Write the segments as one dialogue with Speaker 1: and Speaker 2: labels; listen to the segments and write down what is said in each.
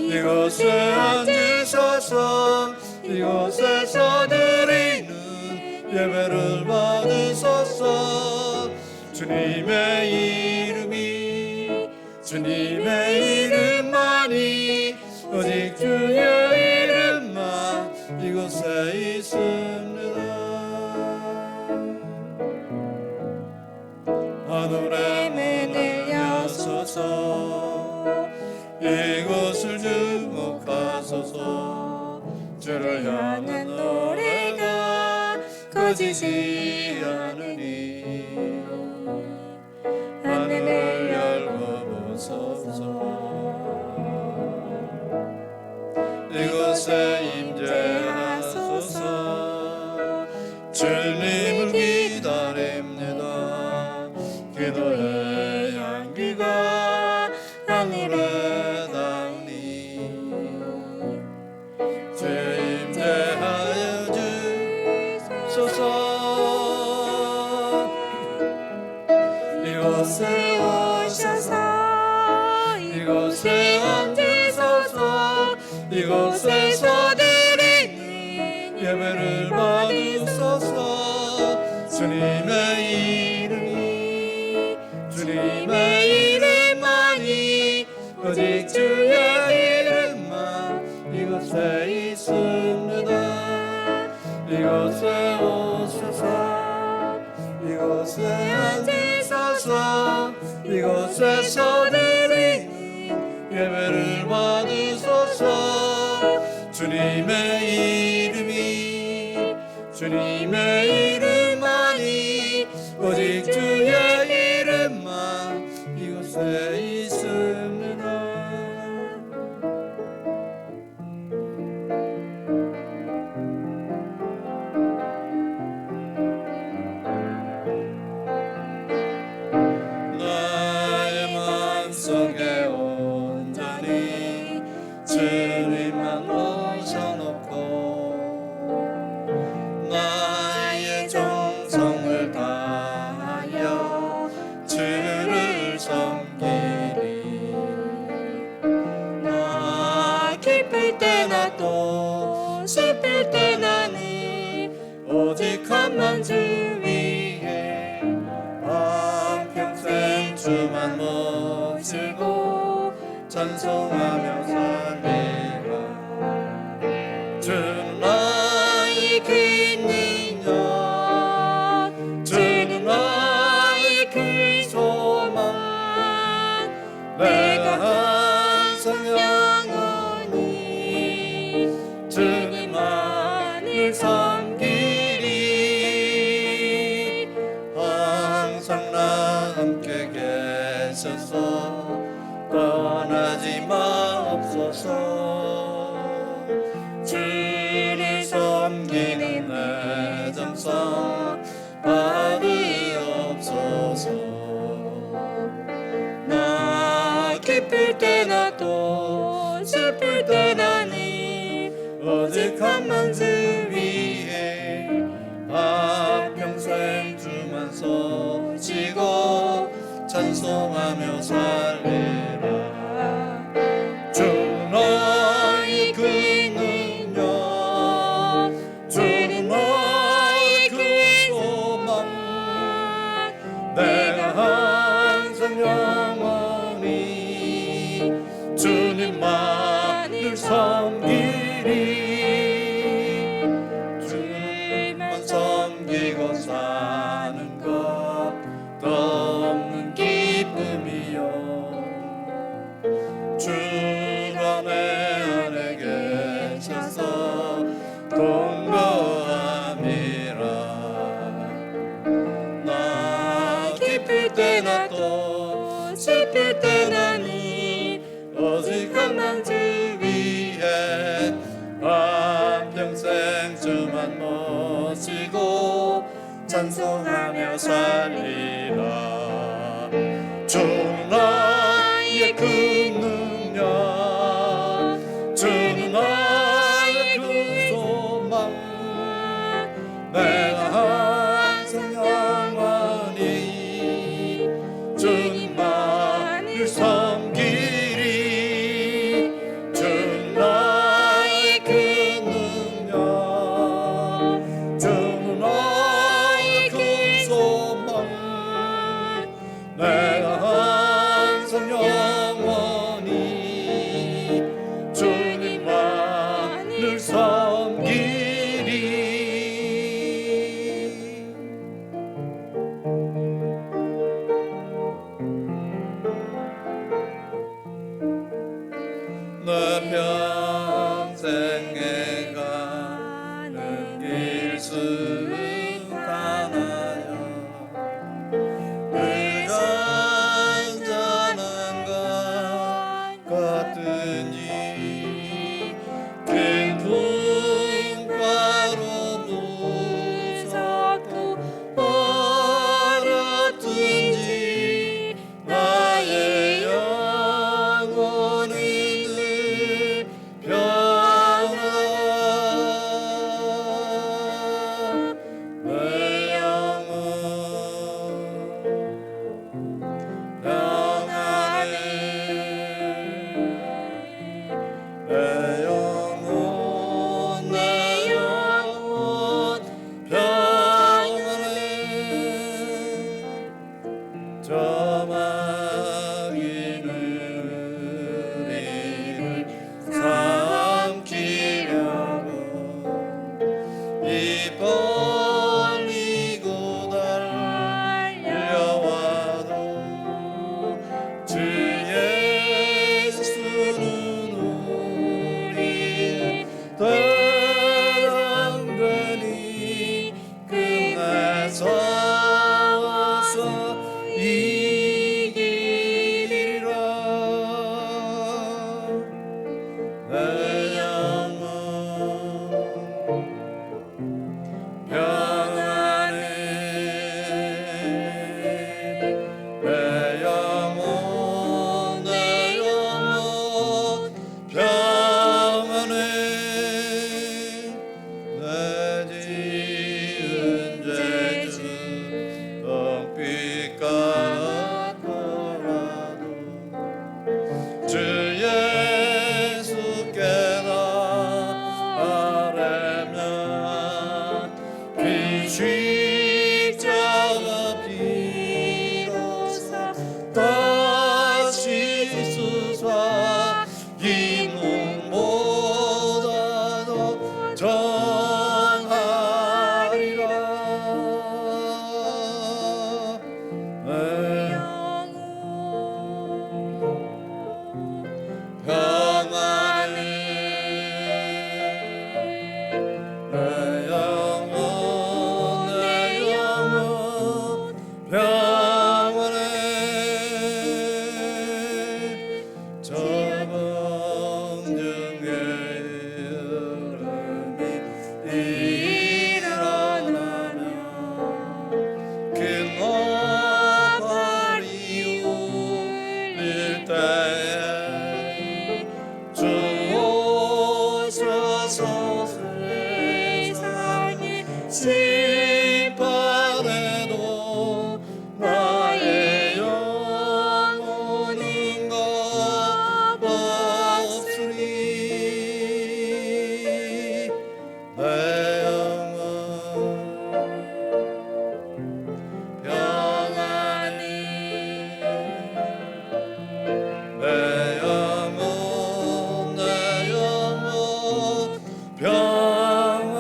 Speaker 1: 이곳에 앉으셔서 이곳에서 드리는 예배를 받으소서. 주님의 이름만이 오직 주의 이름만 이곳에 있습니다. 하늘의 문을 여소서. 이곳을 주목하소서. 주를 향한 노래가 꺼지지 않으니 하늘을 열고 보소서. 이곳에 임재하소서. 주님을 기다립니다. 기도의 향기가 하늘에 닿으니 주의 임재하여 주소서. 이곳에 오셔서 이곳에 앉으소서. 이곳에서 드리는 예배를 받으소서. 주님의 이름만이 오직 주의 이름만 이곳에 있습니다. 이곳에 오셔서 이곳에 앉으소서. 이곳에서 드리는 예배를 받으소서. 주님의 이름만이 오직 주의 이름만 이곳에 있습니다. 나의 마음속에 온전히 주님만 모셔놓고 나의 정성을 다하여 주를 섬기리. 나 기쁠 때나 또 슬플 때 나는 오직 한만 주 위해 한평생 주만 모시고 찬송하며 살리라. 주는 나의 큰 능력, 주는 나의 큰 소망. 내가 항상 영원히 주님만을 섬기리. 항상 나 함께 계셔서 떠나지 마옵소서. 주를 섬기는 내 정성 받으옵소서. 나 기쁠 때나 또 슬플 때 나는 오직 한만 주 위해 한평생 주만 소치고 찬송하며 살리라. 주 너의 그 능력, 주는 너의 그 소망. 내가 항상 영원히 주님만을 섬기리. 주님만 섬기고 사는 것 없는 기쁨이요. 주가 내 안에 계셔서 동거함이라. 나 기쁠 때나 또 슬플 때 나는 오직 한만 주 위해 한평생 주만 모시고 찬송하며 살리라. 주 나의 그 능력, 주는 나의 그 소망. 내가 항상 영원히 주님만을 섬기리. 주 내 평생에 가는 길 수고하나요 의간전한 것 같으니 큰 풍파로 무섭고 어렵든지 나의 영혼은 늘 평안하다 내 영혼 평안해 내 영혼 평안해 저마귀는 우리를 삼키려고 입 벌리고 달려와도 주 예수는 우리를 대담되니 끝내 싸워서 이기리라 내 영혼 평안해 내 영혼 평안해 내 지은 죄주 덩빛 같더라도 주 예수께 나아가면 그 십자가 비로소 다시 수사 이 몸보다도 정하리라 내 영혼 평안해 내 영혼 평안해 저 범중의 여름이 일어나면 그 나팔이 울릴 때에 주 오셔서 세상의 심판에도 나의 영혼은 겁없으리 내 영혼 평안해 내 영혼 평안해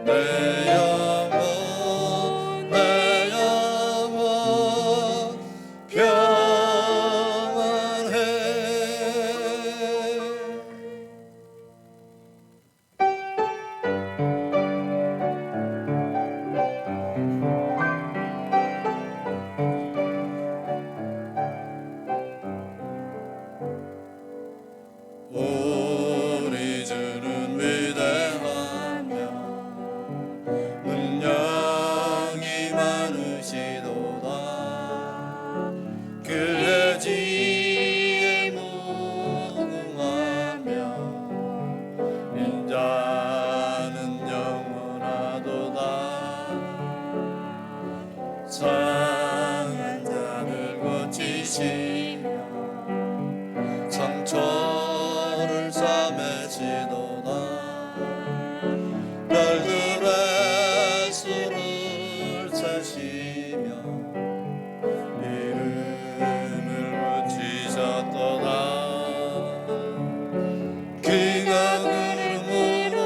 Speaker 1: 내 영혼 상한 잔을 고치시며 상처를 싸매시도다. 별들의 수를 세시며 이름을 붙이셨도다. 그가 그름으로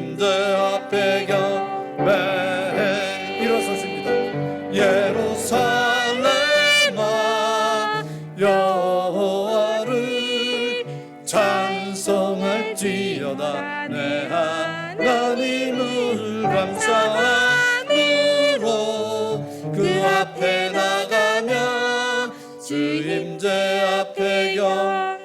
Speaker 1: 임재 앞에 경배해.
Speaker 2: 일어서십니다.
Speaker 1: 예루살렘아 여호와를 찬송할지어다. 내 하나님을 감사함으로 그 앞에 나가며 주 임재 앞에 경배해.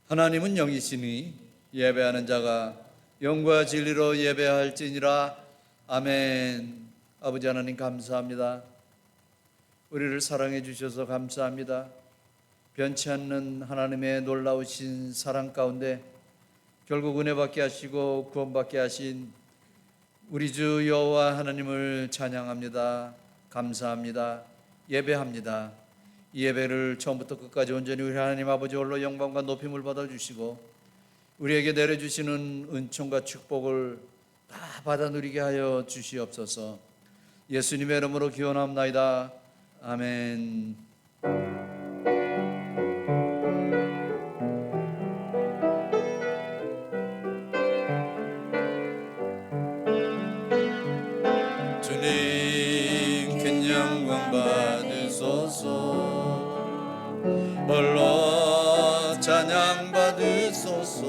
Speaker 1: 하나님은 영이시니 예배하는 자가 영과 진리로 예배할지니라. 아멘. 아버지 하나님 감사합니다. 우리를 사랑해 주셔서 감사합니다. 변치 않는 하나님의 놀라우신 사랑 가운데 결국 은혜 받게 하시고 구원 받게 하신 우리 주 여호와 하나님을 찬양합니다. 감사합니다. 예배합니다. 이 예배를 처음부터 끝까지 온전히 우리 하나님 아버지 홀로 영광과 높임을 받아주시고 우리에게 내려주시는 은총과 축복을 다 받아 누리게 하여 주시옵소서. 예수님의 이름으로 기원합나이다. 아멘. 주님 큰 영광 받으소서. 홀로 찬양 받으소서.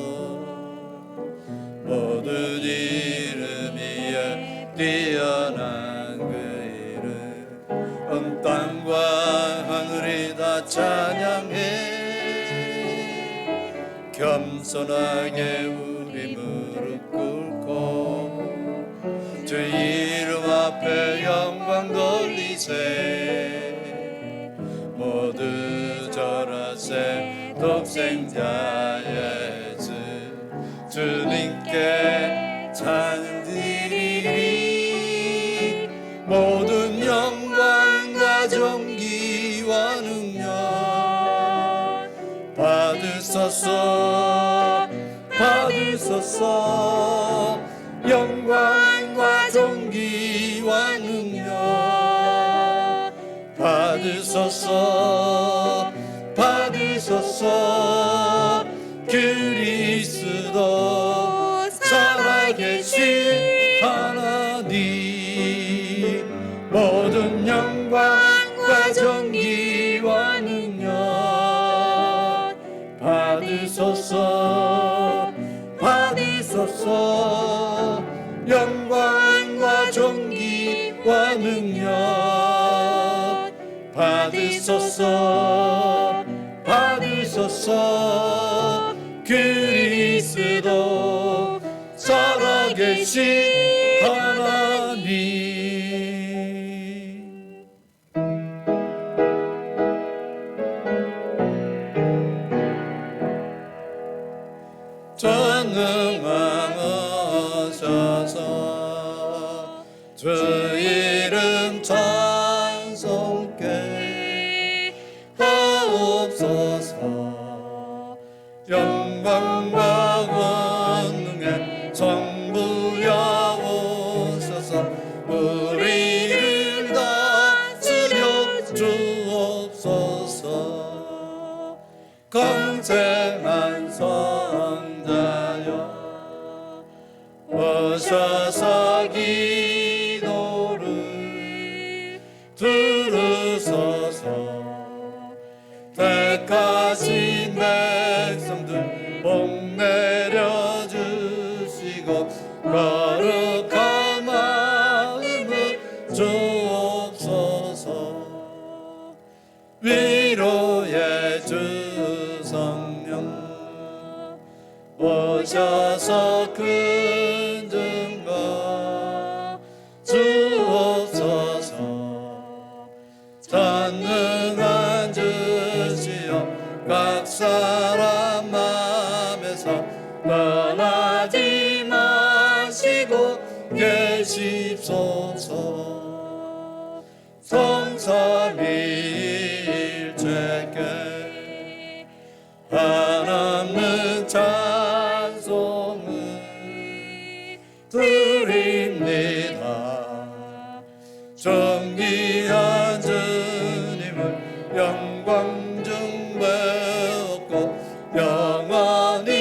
Speaker 1: 모든 이름 위에 뛰어난 그 이름 온 땅과 하늘이 다 찬양해. 겸손하게 우리 무릎 꿇고 주 이름 앞에 영광 돌리세. 모두 절하세. 독생자의 주 주님께 찬양 드리리. 모든 영광과 존귀와 능력 받으소서. 받으소서. 영광과 존귀와 능력 받으소서. 받으소서. 그리스도 살아계신 하나님 모든 영광과 존귀와 능력 받으소서. 받으소서. 영광과 존귀와 능력 받으소서. 받으소서. 그리스도 살아계신 하나님. 전능하셔서 주 이름 찬송께 하옵소서. 영광과 권능에 전부여오셔서 우리를 다스려 주옵소서. 강제한 성자여 오셔서 기도를 들으소서. 택하신 백성들 복 내려주시고 거룩한 마음을 주옵소서. 위로의 주 성령 오셔서 큰 증거 주옵소서. 전능한 주시여 각 사람 맘에서 떠나지 마시고 계십소서. 성삼일체께 한없는 찬송을 드립니다. 존귀한 주님을 영광 중배웠고 영원히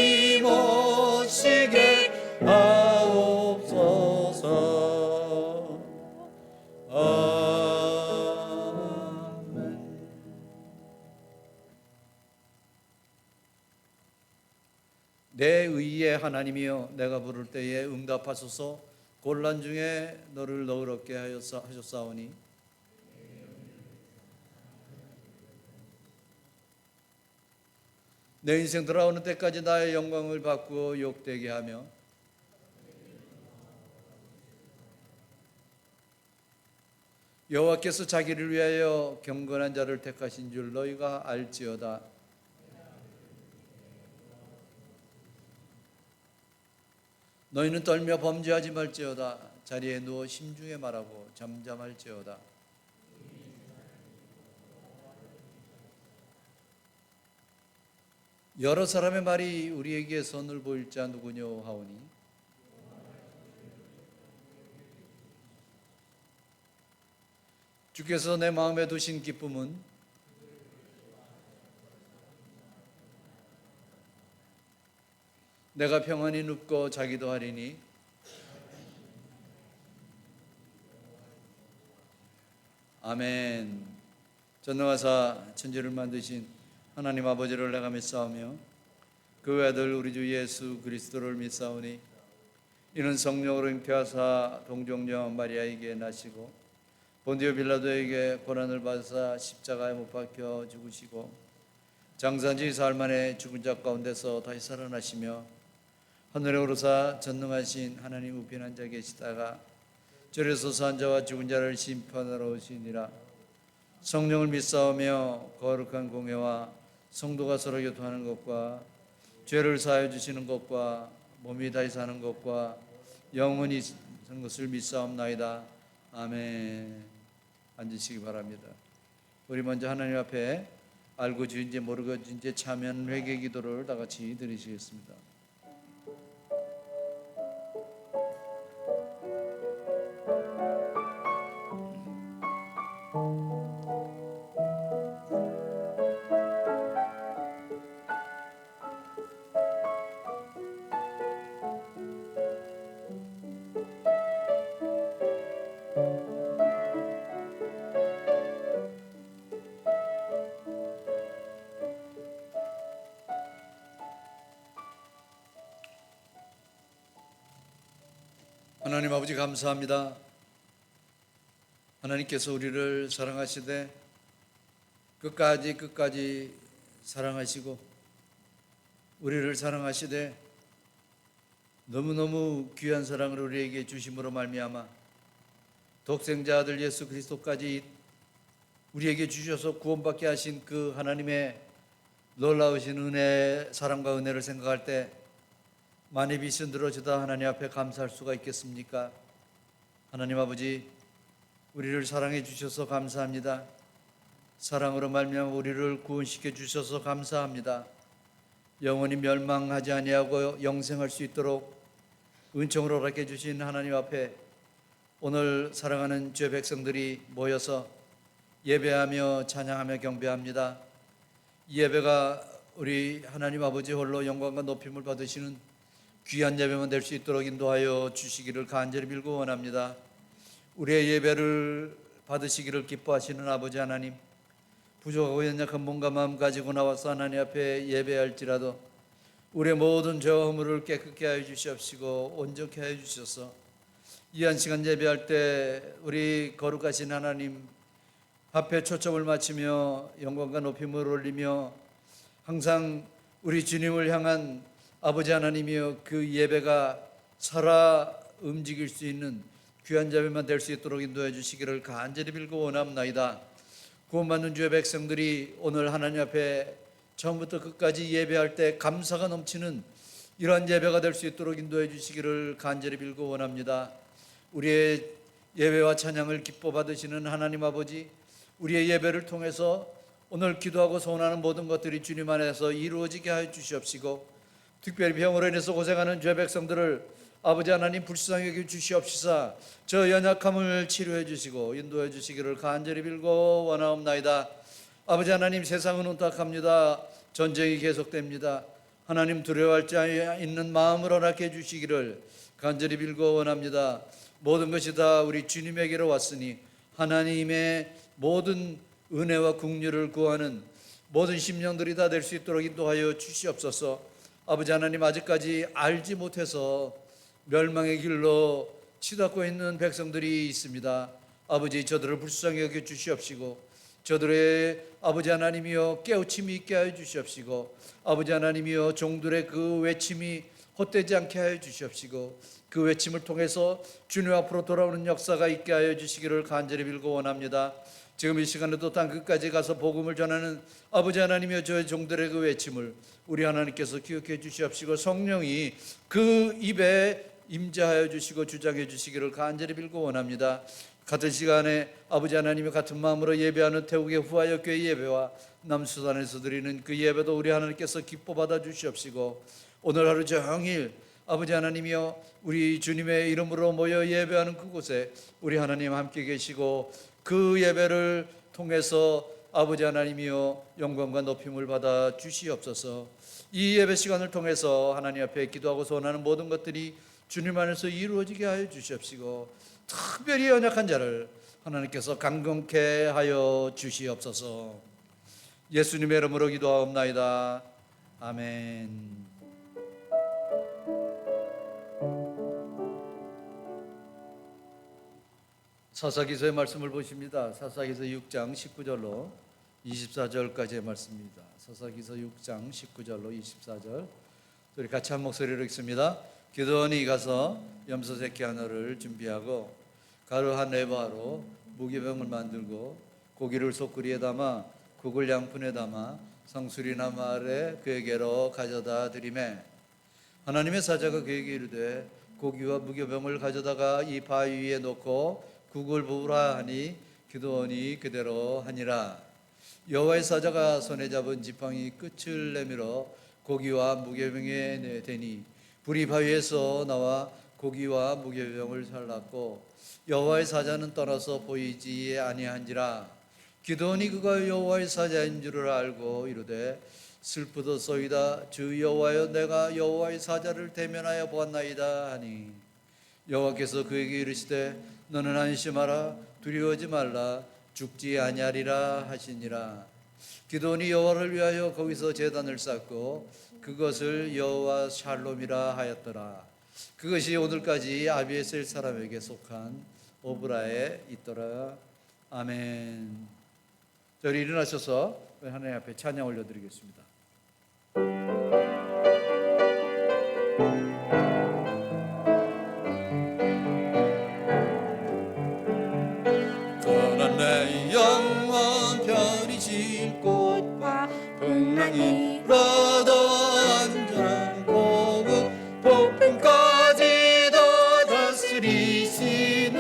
Speaker 1: 내 의의 하나님이여 내가 부를 때에 응답하소서. 곤란 중에 너를 너그럽게 하셨사오니 내 인생 돌아오는 때까지 나의 영광을 바꾸어 욕되게 하며 여호와께서 자기를 위하여 경건한 자를 택하신 줄 너희가 알지어다. 너희는 떨며 범죄하지 말지어다. 자리에 누워 심중에 말하고 잠잠할지어다. 여러 사람의 말이 우리에게 선을 보일 자 누구뇨 하오니 주께서 내 마음에 두신 기쁨은 내가 평안히 눕고 자기도 하리니 아멘. 전능하사 천지를 만드신 하나님 아버지를 내가 믿사오며 그 외아들 우리 주 예수 그리스도를 믿사오니 이는 성령으로 잉태하사 동정녀 마리아에게 나시고 본디오 빌라도에게 고난을 받으사 십자가에 못 박혀 죽으시고 장사지 사흘 만에 죽은 자 가운데서 다시 살아나시며 하늘에 오르사 전능하신 하나님 우편 앉아 계시다가 절에서 산 자와 죽은 자를 심판하러 오시니라. 성령을 믿사오며 거룩한 공회와 성도가 서로 교통하는 것과 죄를 사하여 주시는 것과 몸이 다시 사는 것과 영원히 사는 것을 믿사옵나이다. 아멘. 앉으시기 바랍니다. 우리 먼저 하나님 앞에 알고 주인지 모르고 주인지 참여한 회개 기도를 다 같이 드리시겠습니다. 하나님 아버지 감사합니다. 하나님께서 우리를 사랑하시되 끝까지 사랑하시고 우리를 사랑하시되 너무너무 귀한 사랑을 우리에게 주심으로 말미암아 독생자 아들 예수 그리스도까지 우리에게 주셔서 구원받게 하신 그 하나님의 놀라우신 은혜, 사랑과 은혜를 생각할 때 만일 빛이 들어주다 하나님 앞에 감사할 수가 있겠습니까? 하나님 아버지, 우리를 사랑해 주셔서 감사합니다. 사랑으로 말미암아 우리를 구원시켜 주셔서 감사합니다. 영원히 멸망하지 아니하고 영생할 수 있도록 은총으로 허락해 주신 하나님 앞에 오늘 사랑하는 주의 백성들이 모여서 예배하며 찬양하며 경배합니다. 이 예배가 우리 하나님 아버지 홀로 영광과 높임을 받으시는 귀한 예배만 될 수 있도록 인도하여 주시기를 간절히 빌고 원합니다. 우리의 예배를 받으시기를 기뻐하시는 아버지 하나님, 부족하고 연약한 몸과 마음 가지고 나와서 하나님 앞에 예배할지라도 우리의 모든 죄와 허물을 깨끗게 하여 주시옵시고 온전케 하여 주셔서 이 한 시간 예배할 때 우리 거룩하신 하나님 앞에 초점을 맞추며 영광과 높임을 올리며 항상 우리 주님을 향한 아버지 하나님이여 그 예배가 살아 움직일 수 있는 귀한 예배만 될 수 있도록 인도해 주시기를 간절히 빌고 원합나이다. 구원받는 주의 백성들이 오늘 하나님 앞에 처음부터 끝까지 예배할 때 감사가 넘치는 이러한 예배가 될 수 있도록 인도해 주시기를 간절히 빌고 원합니다. 우리의 예배와 찬양을 기뻐 받으시는 하나님 아버지, 우리의 예배를 통해서 오늘 기도하고 소원하는 모든 것들이 주님 안에서 이루어지게 하여 주시옵시고 특별히 병으로 인해서 고생하는 죄 백성들을 아버지 하나님 불쌍히 여겨 주시옵시사 저 연약함을 치료해 주시고 인도해 주시기를 간절히 빌고 원하옵나이다. 아버지 하나님, 세상은 혼탁합니다. 전쟁이 계속됩니다. 하나님 두려워할 자 있는 마음을 허락해 주시기를 간절히 빌고 원합니다. 모든 것이 다 우리 주님에게로 왔으니 하나님의 모든 은혜와 긍휼을 구하는 모든 심령들이 다 될 수 있도록 인도하여 주시옵소서. 아버지 하나님, 아직까지 알지 못해서 멸망의 길로 치닫고 있는 백성들이 있습니다. 아버지, 저들을 불쌍히 여겨 주시옵시고, 저들의 아버지 하나님이여 깨우침이 있게 하여 주시옵시고, 아버지 하나님이여 종들의 그 외침이 헛되지 않게 하여 주시옵시고, 그 외침을 통해서 주님 앞으로 돌아오는 역사가 있게 하여 주시기를 간절히 빌고 원합니다. 지금 이 시간에도 땅 끝까지 가서 복음을 전하는 아버지 하나님이여, 저의 종들의 그 외침을 우리 하나님께서 기억해 주시옵시고, 성령이 그 입에 임재하여 주시고 주장해 주시기를 간절히 빌고 원합니다. 같은 시간에 아버지 하나님의 같은 마음으로 예배하는 태국의 후하여 교회 예배와 남수단에서 드리는 그 예배도 우리 하나님께서 기뻐 받아 주시옵시고, 오늘 하루 종일 아버지 하나님이여, 우리 주님의 이름으로 모여 예배하는 그곳에 우리 하나님 함께 계시고, 그 예배를 통해서 아버지 하나님이여 영광과 높임을 받아 주시옵소서. 이 예배 시간을 통해서 하나님 앞에 기도하고 소원하는 모든 것들이 주님 안에서 이루어지게 하여 주시옵시고, 특별히 연약한 자를 하나님께서 강건케 하여 주시옵소서. 예수님의 이름으로 기도하옵나이다. 아멘. 사사기서의 말씀을 보십니다. 사사기서 6장 19절로 24절까지의 말씀입니다. 사사기서 6장 19절로 24절, 우리 같이 한 목소리로 읽습니다. 기드온이 가서 염소 새끼 하나를 준비하고 가루 한 에바로 무기병을 만들고 고기를 소쿠리에 담아 국을 양푼에 담아 상수리나 마을에 그에게로 가져다 드리매, 하나님의 사자가 그에게 이르되 고기와 무교병을 가져다가 이 바위 위에 놓고 국을 부으라 하니 기드온이 그대로 하니라. 여호와의 사자가 손에 잡은 지팡이 끝을 내밀어 고기와 무교병에 대니 불이 바위에서 나와 고기와 무교병을 살랐고, 여호와의 사자는 떠나서 보이지 아니한지라. 기드온이 그가 여호와의 사자인 줄을 알고 이르되 슬프도소이다. 주 여호와여, 내가 여호와의 사자를 대면하여 보았나이다 하니, 여호와께서 그에게 이르시되 너는 안심하라, 두려워하지 말라, 죽지 아니하리라 하시니라. 기드온이 여호와를 위하여 거기서 제단을 쌓고 그것을 여호와 샬롬이라 하였더라. 그것이 오늘까지 아비에셀 사람에게 속한 오브라에 있더라. 아멘. 저희 일어나셔서 하나님 앞에 찬양 올려드리겠습니다. 떠난 내 영혼 별이 질 곳과 풍랑이 불어도 안전한 고국 폭풍까지도 다스리시는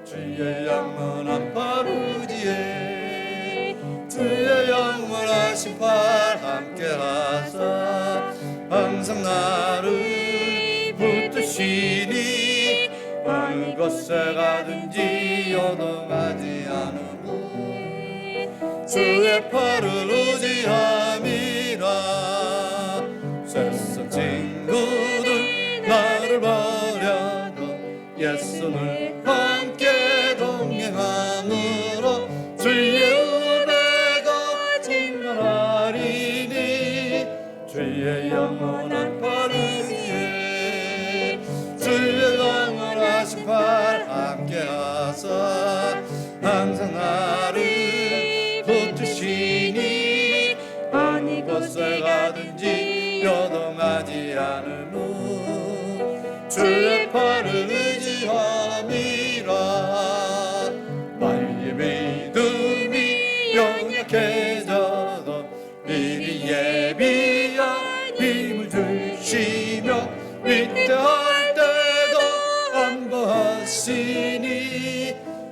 Speaker 1: 주의 영원한 팔 의지에 주의 영원하신 팔 함께 하사 항상 나를 붙드시니 어느 곳에 가든지 요동하지 않으무 주의 팔을 의지함이라. 세상 친구들 나를 버려도 옛손을 함께 동행함으로 주의 은혜가 증언하리니 주의 영원한 팔 의지에 주의 영원하신 팔 함께 하사 항상 나를 붙드시니 어느 곳에 가든지 요동하지 않으무 주의 팔을 의지함이라. 나의 믿음이 연약해져도 미리 예비한 힘을 주시며 위대할 때도 안보하시니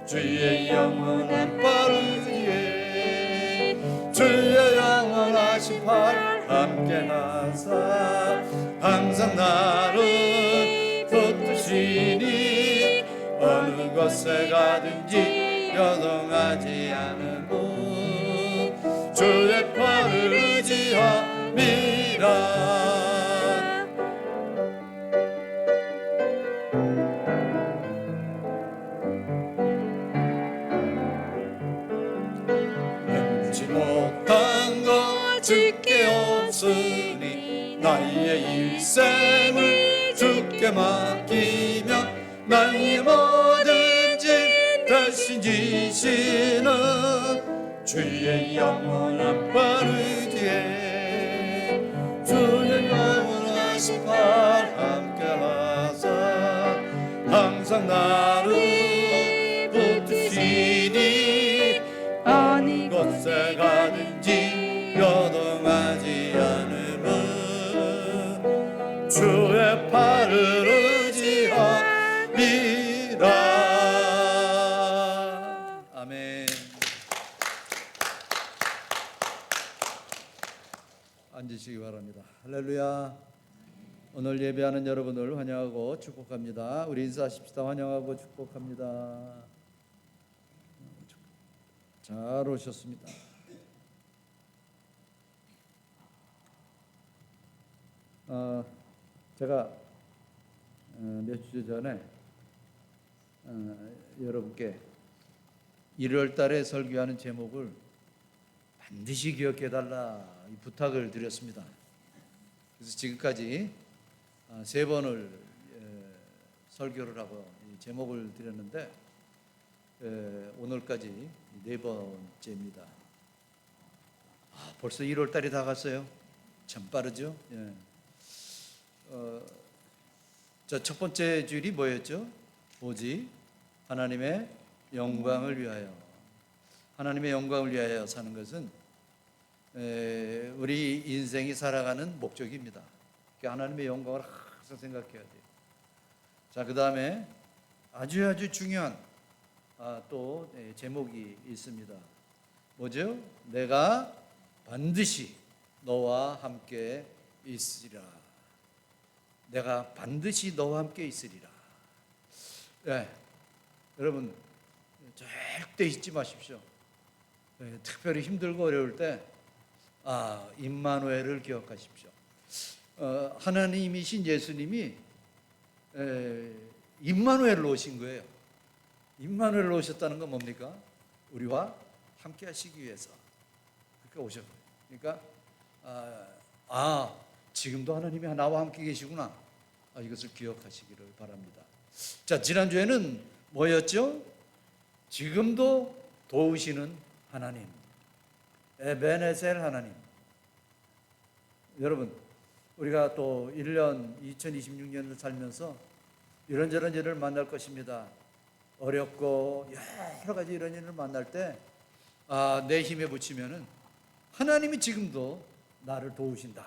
Speaker 1: 주의 영원한 팔 의지에 주의 영원하신 팔 함께 하사 항상 나를 붙드시니 어느 곳에 가든지 요동하지 않으무 주의 팔을 의지함이라. 못한 것 주께 없으니 나의 일생을 주께 맡기며 나의 모든 짐 대신 지시는 주의 영원한 팔 위에 주의 영원하신 팔 함께 하사 항상 나를 붙드시니 어느 곳에 가든지 요동하지 않음은 주의 팔을 의지함이라. 아멘. 앉으시기 바랍니다. 할렐루야. 오늘 예배하는 여러분을 환영하고 축복합니다. 우리 인사하십시다. 환영하고 축복합니다. 잘 오셨습니다. 제가 몇 주 전에 여러분께 1월 달에 설교하는 제목을 반드시 기억해달라 이 부탁을 드렸습니다. 그래서 지금까지 3번을 설교를 하고 제목을 드렸는데 오늘까지 4번째입니다. 벌써 1월 달이 다 갔어요. 참 빠르죠? 예. 첫 번째 줄이 뭐였죠? 오직 하나님의 영광을 위하여. 하나님의 영광을 위하여 사는 것은 우리 인생이 살아가는 목적입니다. 하나님의 영광을 항상 생각해야 돼요. 자, 그 다음에 아주 중요한 또 제목이 있습니다. 뭐죠? 내가 반드시 너와 함께 있으리라. 내가 반드시 너와 함께 있으리라. 네, 여러분 절대 잊지 마십시오. 특별히 힘들고 어려울 때 임마누엘을 기억하십시오. 하나님이신 예수님이 임마누엘로 오신 거예요. 임마누엘로 오셨다는 건 뭡니까? 우리와 함께 하시기 위해서 그렇게 오셨어요. 그러니까 지금도 하나님이 나와 함께 계시구나. 이것을 기억하시기를 바랍니다. 자, 지난주에는 뭐였죠? 지금도 도우시는 하나님, 에베네셀 하나님. 여러분, 우리가 또 1년 2026년을 살면서 이런저런 일을 만날 것입니다. 어렵고 여러 가지 이런 일을 만날 때 내 힘에 붙이면은 하나님이 지금도 나를 도우신다.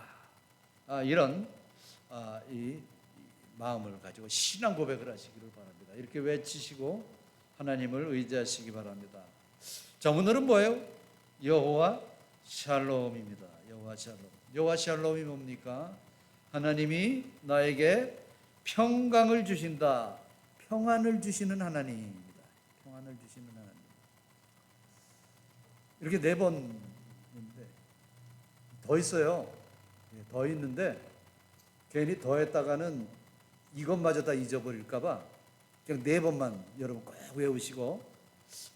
Speaker 1: 이런 이 마음을 가지고 신앙 고백을 하시기를 바랍니다. 이렇게 외치시고 하나님을 의지하시기 바랍니다. 자, 오늘은 뭐예요? 여호와 샬롬입니다. 여호와 샬롬. 여호와 샬롬이 뭡니까? 하나님이 나에게 평강을 주신다. 평안을 주시는 하나님입니다. 평안을 주시는 하나님. 이렇게 4번인데 더 있어요. 더 있는데 괜히 더 했다가는 이것마저 다 잊어버릴까봐 그냥 4번만 여러분 꼭 외우시고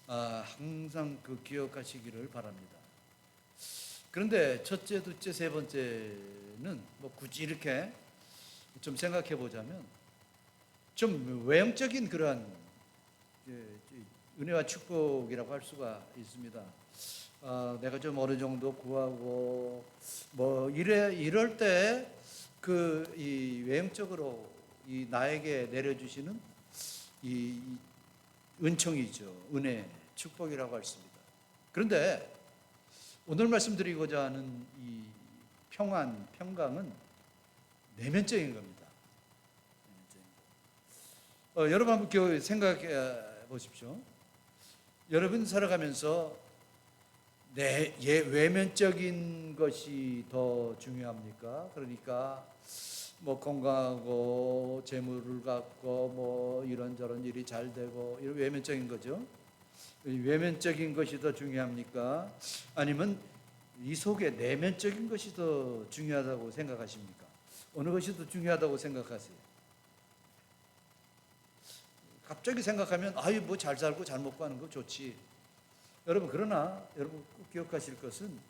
Speaker 1: 항상 그 기억하시기를 바랍니다. 그런데 첫째, 둘째, 세 번째는 뭐 굳이 이렇게 좀 생각해 보자면 좀 외형적인 그러한 은혜와 축복이라고 할 수가 있습니다. 내가 좀 어느 정도 구하고 뭐 이럴 때 그 이 외형적으로 이 나에게 내려주시는 이 은총이죠. 은혜, 축복이라고 할 수 있습니다. 그런데 오늘 말씀드리고자 하는 이 평안, 평강은 내면적인 겁니다. 여러분 한번 생각해 보십시오. 여러분 살아가면서 내 외면적인 것이 더 중요합니까? 그러니까 뭐 건강하고 재물을 갖고 뭐 이런저런 일이 잘 되고 이런 외면적인 거죠. 외면적인 것이 더 중요합니까? 아니면 이 속에 내면적인 것이 더 중요하다고 생각하십니까? 어느 것이 더 중요하다고 생각하세요? 갑자기 생각하면 뭐 잘 살고 잘 먹고 하는 거 좋지. 여러분, 그러나 여러분 꼭 기억하실 것은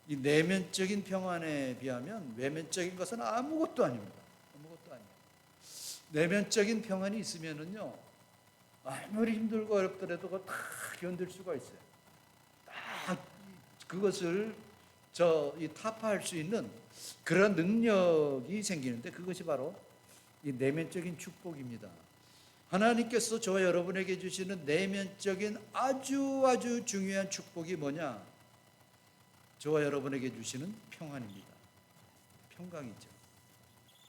Speaker 1: 이 내면적인 평안에 비하면 외면적인 것은 아무것도 아닙니다. 아무것도 아니에요. 내면적인 평안이 있으면은요, 아무리 힘들고 어렵더라도 그거 다 견딜 수가 있어요. 다 그것을 이 타파할 수 있는 그런 능력이 생기는데, 그것이 바로 이 내면적인 축복입니다. 하나님께서 저와 여러분에게 주시는 내면적인 아주 중요한 축복이 뭐냐? 저와 여러분에게 주시는 평안입니다. 평강이죠.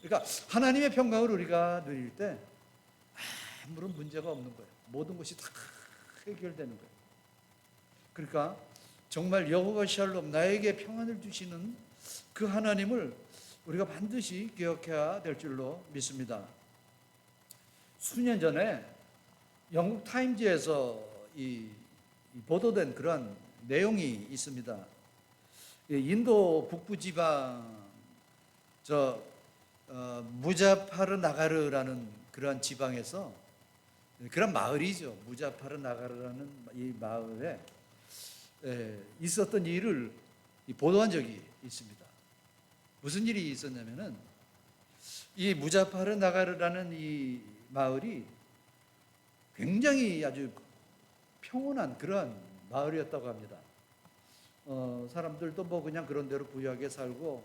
Speaker 1: 그러니까 하나님의 평강을 우리가 누릴 때 아무런 문제가 없는 거예요. 모든 것이 다 해결되는 거예요. 그러니까 정말 여호와 샬롬, 나에게 평안을 주시는 그 하나님을 우리가 반드시 기억해야 될 줄로 믿습니다. 수년 전에 영국 타임즈에서 보도된 그런 내용이 있습니다. 인도 북부 지방 무자파르나가르라는 그런 지방에서, 그런 마을이죠. 무자파르나가르라는 이 마을에 있었던 일을 보도한 적이 있습니다. 무슨 일이 있었냐면은, 이 무자파르나가르라는 이 마을이 굉장히 아주 평온한 그런 마을이었다고 합니다. 사람들도 뭐 그냥 그런 대로 부유하게 살고,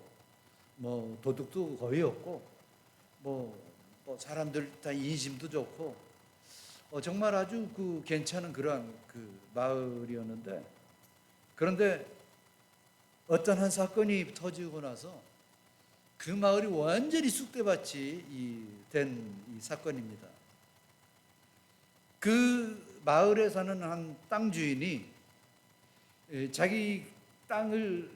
Speaker 1: 뭐 도둑도 거의 없고, 뭐 사람들 다 인심도 좋고, 정말 아주 괜찮은 그런 마을이었는데, 그런데 어떤 한 사건이 터지고 나서 그 마을이 완전히 쑥대밭이 된 이 사건입니다. 그 마을에 사는 한 땅 주인이 자기 땅을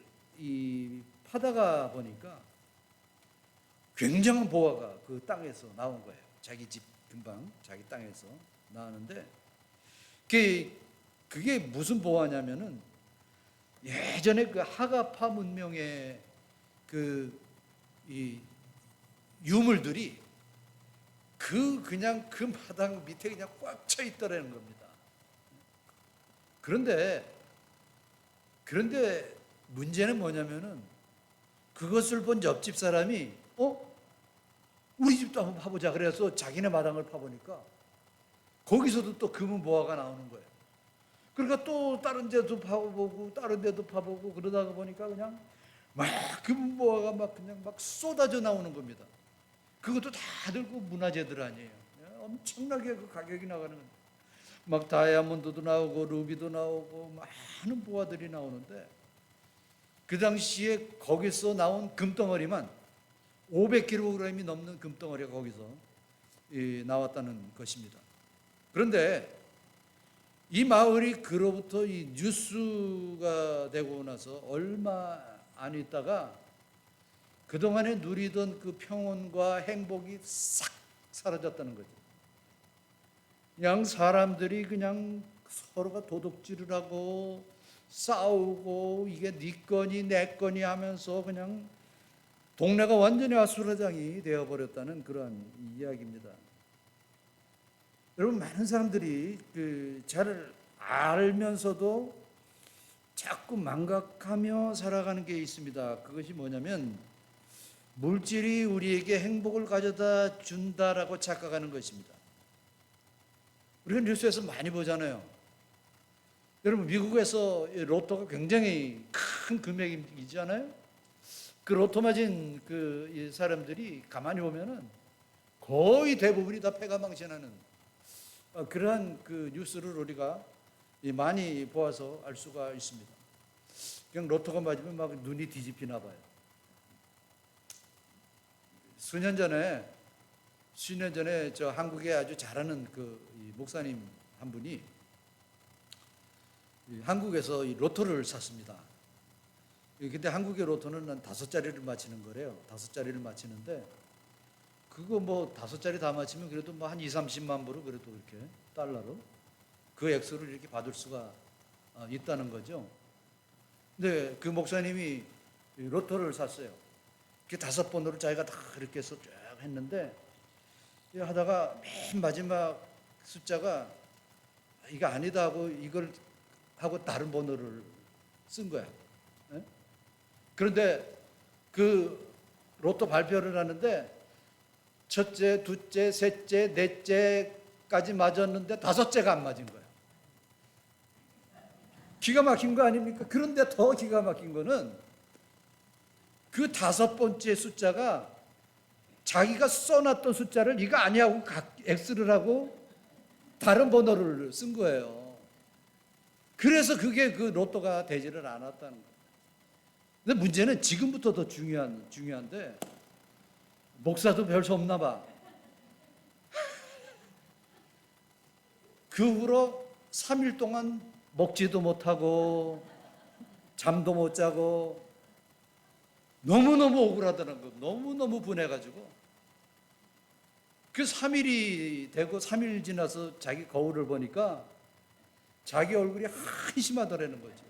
Speaker 1: 파다가 보니까 굉장한 보화가 그 땅에서 나온 거예요. 자기 집 근방, 자기 땅에서 나왔는데, 그게 무슨 보화냐면은, 예전에 그 하가파 문명의 이 유물들이 그냥 그 마당 밑에 그냥 꽉 차 있더라는 겁니다. 그런데 문제는 뭐냐면은, 그것을 본 옆집 사람이 우리 집도 한번 파보자 그래서 자기네 마당을 파보니까 거기서도 또 금은 보화가 나오는 거예요. 그러니까 또 다른 데도 파보고 다른 데도 파보고 그러다가 보니까 그냥 막 금은 보화가 그냥 쏟아져 나오는 겁니다. 그것도 다 들고 문화재들 아니에요. 엄청나게 그 가격이 나가는 겁니다. 막 다이아몬드도 나오고 루비도 나오고 많은 보화들이 나오는데, 그 당시에 거기서 나온 금덩어리만 500kg이 넘는 금덩어리가 거기서 나왔다는 것입니다. 그런데 이 마을이 그로부터 이 뉴스가 되고 나서 얼마 안 있다가 그동안에 누리던 그 평온과 행복이 싹 사라졌다는 거죠. 그냥 사람들이 그냥 서로가 도둑질을 하고 싸우고, 이게 네 거니 내 거니 하면서 그냥 동네가 완전히 아수라장이 되어버렸다는 그런 이야기입니다. 여러분, 많은 사람들이 잘 알면서도 자꾸 망각하며 살아가는 게 있습니다. 그것이 뭐냐면, 물질이 우리에게 행복을 가져다 준다라고 착각하는 것입니다. 우리가 뉴스에서 많이 보잖아요. 여러분, 미국에서 로또가 굉장히 큰 금액이잖아요. 그 로또 맞은 이 사람들이 가만히 보면은 거의 대부분이 다 패가망신하는 그러한 뉴스를 우리가 많이 보아서 알 수가 있습니다. 그냥 로또가 맞으면 막 눈이 뒤집히나 봐요. 수년 전에 저 한국에 아주 잘하는 이 목사님 한 분이 한국에서 이 로또를 샀습니다. 근데 한국의 로또는 한 5자리를 맞히는 거래요. 5자리를 맞히는데, 그거 뭐 5자리 다 맞히면 그래도 뭐 한 20-30만 불을 그래도 이렇게 달러로 그 액수를 이렇게 받을 수가 있다는 거죠. 근데 그 목사님이 로또를 샀어요. 그 5번으로 자기가 다 이렇게 해서 쭉 했는데, 하다가 맨 마지막 숫자가 이거 아니다 하고 이걸 하고 다른 번호를 쓴 거야. 그런데 그 로또 발표를 하는데 첫째, 둘째, 셋째, 넷째까지 맞았는데 다섯째가 안 맞은 거예요. 기가 막힌 거 아닙니까? 그런데 더 기가 막힌 거는 그 다섯 번째 숫자가 자기가 써놨던 숫자를 이거 아니하고 X를 하고 다른 번호를 쓴 거예요. 그래서 그게 그 로또가 되지를 않았다는 거예요. 근데 문제는 지금부터 더 중요한데 목사도 별 수 없나 봐. 그 후로 3일 동안 먹지도 못하고 잠도 못 자고 너무너무 억울하다는 거. 너무너무 분해가지고 그 3일이 되고 3일 지나서 자기 거울을 보니까 자기 얼굴이 한심하더라는 거죠.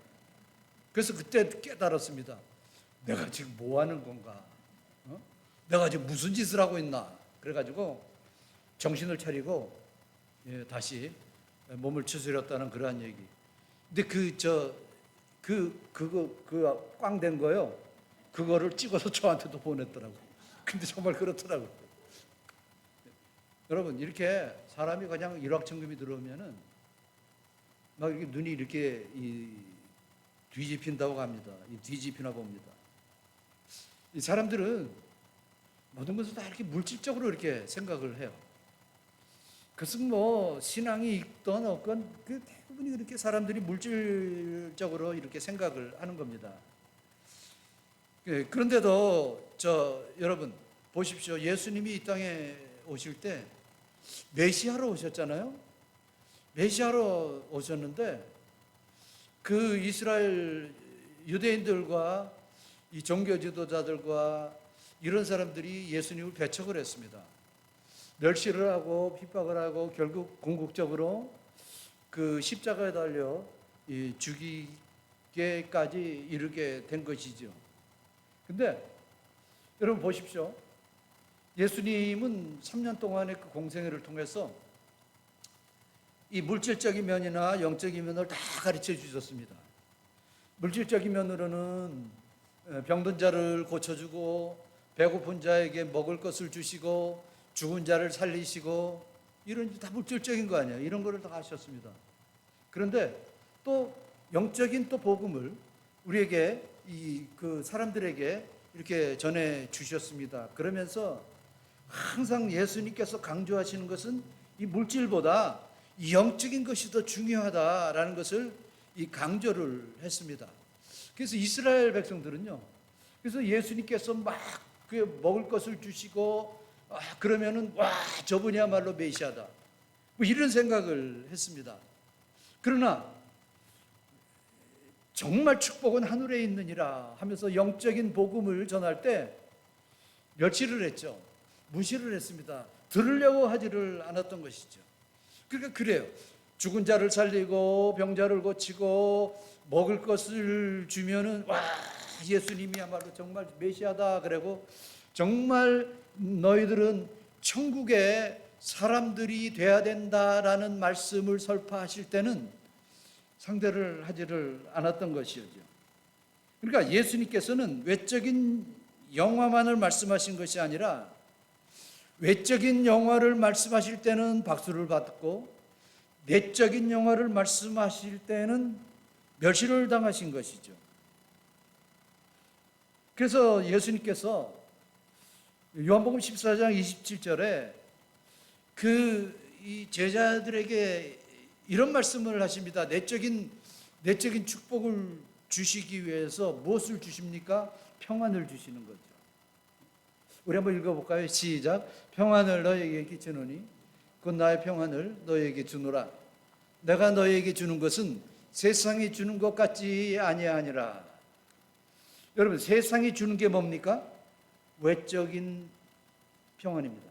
Speaker 1: 그래서 그때 깨달았습니다. 내가 지금 뭐 하는 건가? 내가 지금 무슨 짓을 하고 있나? 그래가지고 정신을 차리고 다시 몸을 추스렸다는 그러한 얘기. 근데 그거 꽝 된 거요. 그거를 찍어서 저한테도 보냈더라고. 근데 정말 그렇더라고요. 여러분, 이렇게 사람이 그냥 일확천금이 들어오면은 막 이렇게 눈이 이렇게 뒤집힌다고 합니다. 뒤집히나 봅니다. 이 사람들은 모든 것을 다 이렇게 물질적으로 이렇게 생각을 해요. 그것은 뭐 신앙이 있건 없건 그 대부분이 그렇게 사람들이 물질적으로 이렇게 생각을 하는 겁니다. 그런데도 여러분 보십시오. 예수님이 이 땅에 오실 때 메시아로 오셨잖아요. 메시아로 오셨는데 그 이스라엘 유대인들과 이 종교 지도자들과 이런 사람들이 예수님을 배척을 했습니다. 멸시를 하고 핍박을 하고 결국 궁극적으로 그 십자가에 달려 죽이게까지 이르게 된 것이죠. 근데 여러분 보십시오. 예수님은 3년 동안의 그 공생애를 통해서 이 물질적인 면이나 영적인 면을 다 가르쳐 주셨습니다. 물질적인 면으로는 병든 자를 고쳐주고 배고픈 자에게 먹을 것을 주시고 죽은 자를 살리시고 이런 다 물질적인 거 아니에요. 이런 거를 다 하셨습니다. 그런데 또 영적인 또 복음을 우리에게 그 사람들에게 이렇게 전해 주셨습니다. 그러면서 항상 예수님께서 강조하시는 것은 이 물질보다 이 영적인 것이 더 중요하다라는 것을 강조를 했습니다. 그래서 이스라엘 백성들은요. 그래서 예수님께서 막 먹을 것을 주시고 그러면은 와 저분이야말로 메시아다. 뭐 이런 생각을 했습니다. 그러나 정말 축복은 하늘에 있느니라 하면서 영적인 복음을 전할 때 멸시를 했죠. 무시를 했습니다. 들으려고 하지를 않았던 것이죠. 그러니까 그래요. 죽은 자를 살리고 병자를 고치고 먹을 것을 주면은 와 예수님이야말로 정말 메시아다 그러고 정말 너희들은 천국의 사람들이 돼야 된다라는 말씀을 설파하실 때는 상대를 하지를 않았던 것이죠. 그러니까 예수님께서는 외적인 영화만을 말씀하신 것이 아니라 외적인 영화를 말씀하실 때는 박수를 받고 내적인 영화를 말씀하실 때는 멸시를 당하신 것이죠. 그래서 예수님께서 요한복음 14장 27절에 이 제자들에게 이런 말씀을 하십니다. 내적인 축복을 주시기 위해서 무엇을 주십니까? 평안을 주시는 거죠. 우리 한번 읽어볼까요? 시작. 평안을 너에게 끼치노니 곧 나의 평안을 너에게 주노라. 내가 너에게 주는 것은 세상이 주는 것 같지 아니하니라. 여러분 세상이 주는 게 뭡니까? 외적인 평안입니다.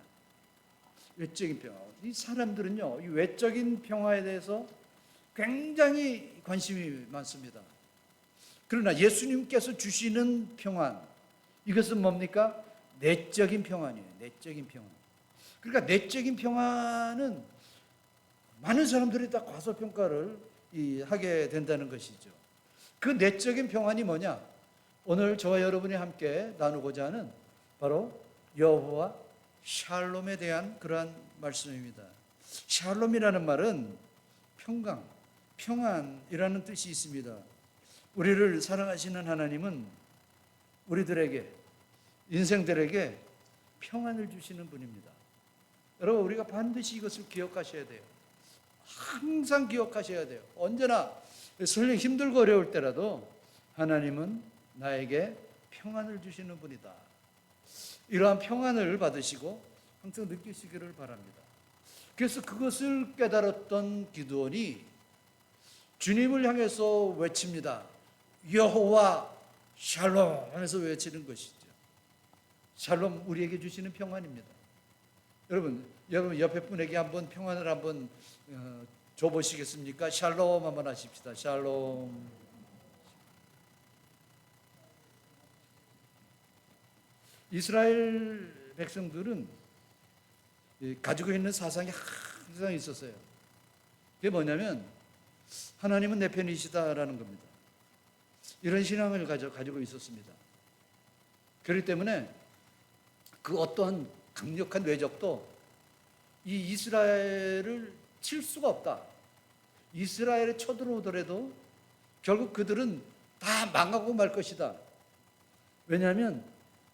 Speaker 1: 외적인 평화. 이 사람들은요, 이 외적인 평화에 대해서 굉장히 관심이 많습니다. 그러나 예수님께서 주시는 평안, 이것은 뭡니까? 내적인 평안이에요. 내적인 평안. 그러니까 내적인 평안은 많은 사람들이 다 과소평가를 하게 된다는 것이죠. 그 내적인 평안이 뭐냐? 오늘 저와 여러분이 함께 나누고자 하는 바로 여호와 샬롬에 대한 그러한 말씀입니다. 샬롬이라는 말은 평강, 평안이라는 뜻이 있습니다. 우리를 사랑하시는 하나님은 우리들에게, 인생들에게 평안을 주시는 분입니다. 여러분, 우리가 반드시 이것을 기억하셔야 돼요. 항상 기억하셔야 돼요. 언제나 설령 힘들고 어려울 때라도 하나님은 나에게 평안을 주시는 분이다. 이러한 평안을 받으시고 항상 느끼시기를 바랍니다. 그래서 그것을 깨달았던 기드온이 주님을 향해서 외칩니다. 여호와 샬롬 하면서 외치는 것이죠. 샬롬, 우리에게 주시는 평안입니다. 여러분 옆에 분에게 한번 평안을 한번 줘보시겠습니까? 샬롬 한번 하십시다. 샬롬. 이스라엘 백성들은 가지고 있는 사상이 항상 있었어요. 그게 뭐냐면 하나님은 내 편이시다라는 겁니다. 이런 신앙을 가지고 있었습니다. 그렇기 때문에 그 어떠한 강력한 외적도 이 이스라엘을 칠 수가 없다. 이스라엘에 쳐들어오더라도 결국 그들은 다 망하고 말 것이다. 왜냐하면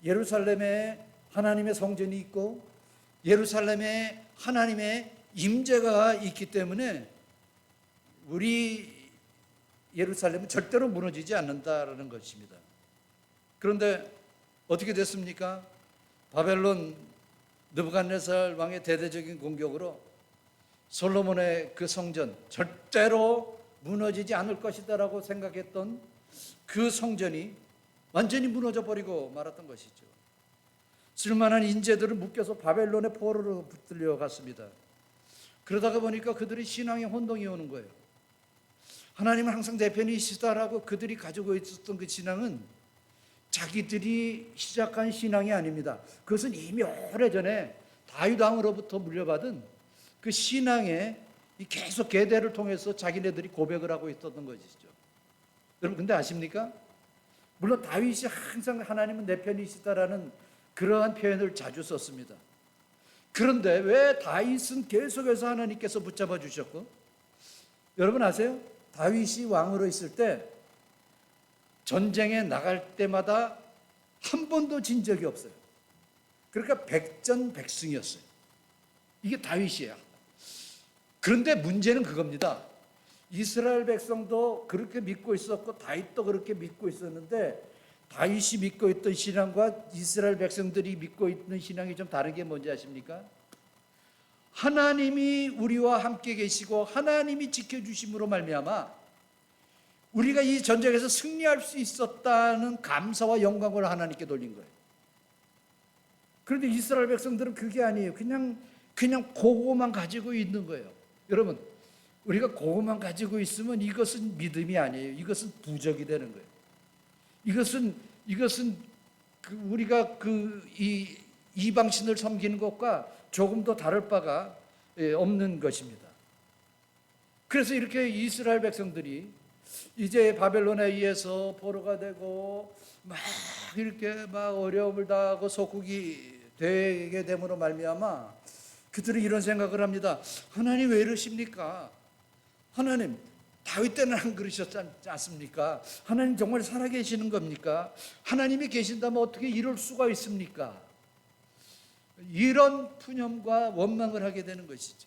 Speaker 1: 예루살렘에 하나님의 성전이 있고 예루살렘에 하나님의 임재가 있기 때문에 우리 예루살렘은 절대로 무너지지 않는다라는 것입니다. 그런데 어떻게 됐습니까? 바벨론 느부갓네살 왕의 대대적인 공격으로 솔로몬의 그 성전, 절대로 무너지지 않을 것이다라고 생각했던 그 성전이 완전히 무너져 버리고 말았던 것이죠. 쓸만한 인재들을 묶여서 바벨론의 포로로 붙들려 갔습니다. 그러다가 보니까 그들의 신앙에 혼동이 오는 거예요. 하나님은 항상 내 편이시다라고 그들이 가지고 있었던 그 신앙은 자기들이 시작한 신앙이 아닙니다. 그것은 이미 오래전에 다윗 왕으로부터 물려받은 그 신앙의 계속 계대를 통해서 자기네들이 고백을 하고 있었던 것이죠. 여러분 근데 아십니까? 물론 다윗이 항상 하나님은 내 편이시다라는 그러한 표현을 자주 썼습니다. 그런데 왜 다윗은 계속해서 하나님께서 붙잡아 주셨고, 여러분 아세요? 다윗이 왕으로 있을 때 전쟁에 나갈 때마다 한 번도 진 적이 없어요. 그러니까 백전백승이었어요. 이게 다윗이에요. 그런데 문제는 그겁니다. 이스라엘 백성도 그렇게 믿고 있었고 다윗도 그렇게 믿고 있었는데 다윗이 믿고 있던 신앙과 이스라엘 백성들이 믿고 있는 신앙이 좀 다른 게 뭔지 아십니까? 하나님이 우리와 함께 계시고 하나님이 지켜주심으로 말미암아 우리가 이 전쟁에서 승리할 수 있었다는 감사와 영광을 하나님께 돌린 거예요. 그런데 이스라엘 백성들은 그게 아니에요. 그냥 그거만 가지고 있는 거예요. 여러분, 우리가 그거만 가지고 있으면 이것은 믿음이 아니에요. 이것은 부적이 되는 거예요. 이것은 우리가 이 이방신을 섬기는 것과 조금 더 다를 바가 없는 것입니다. 그래서 이렇게 이스라엘 백성들이 이제 바벨론에 의해서 포로가 되고 막 이렇게 막 어려움을 당하고 속국이 되게 됨으로 말미암아 그들은 이런 생각을 합니다. 하나님 왜 이러십니까? 하나님 다윗 때는 안 그러셨지 않습니까? 하나님 정말 살아계시는 겁니까? 하나님이 계신다면 어떻게 이럴 수가 있습니까? 이런 푸념과 원망을 하게 되는 것이죠.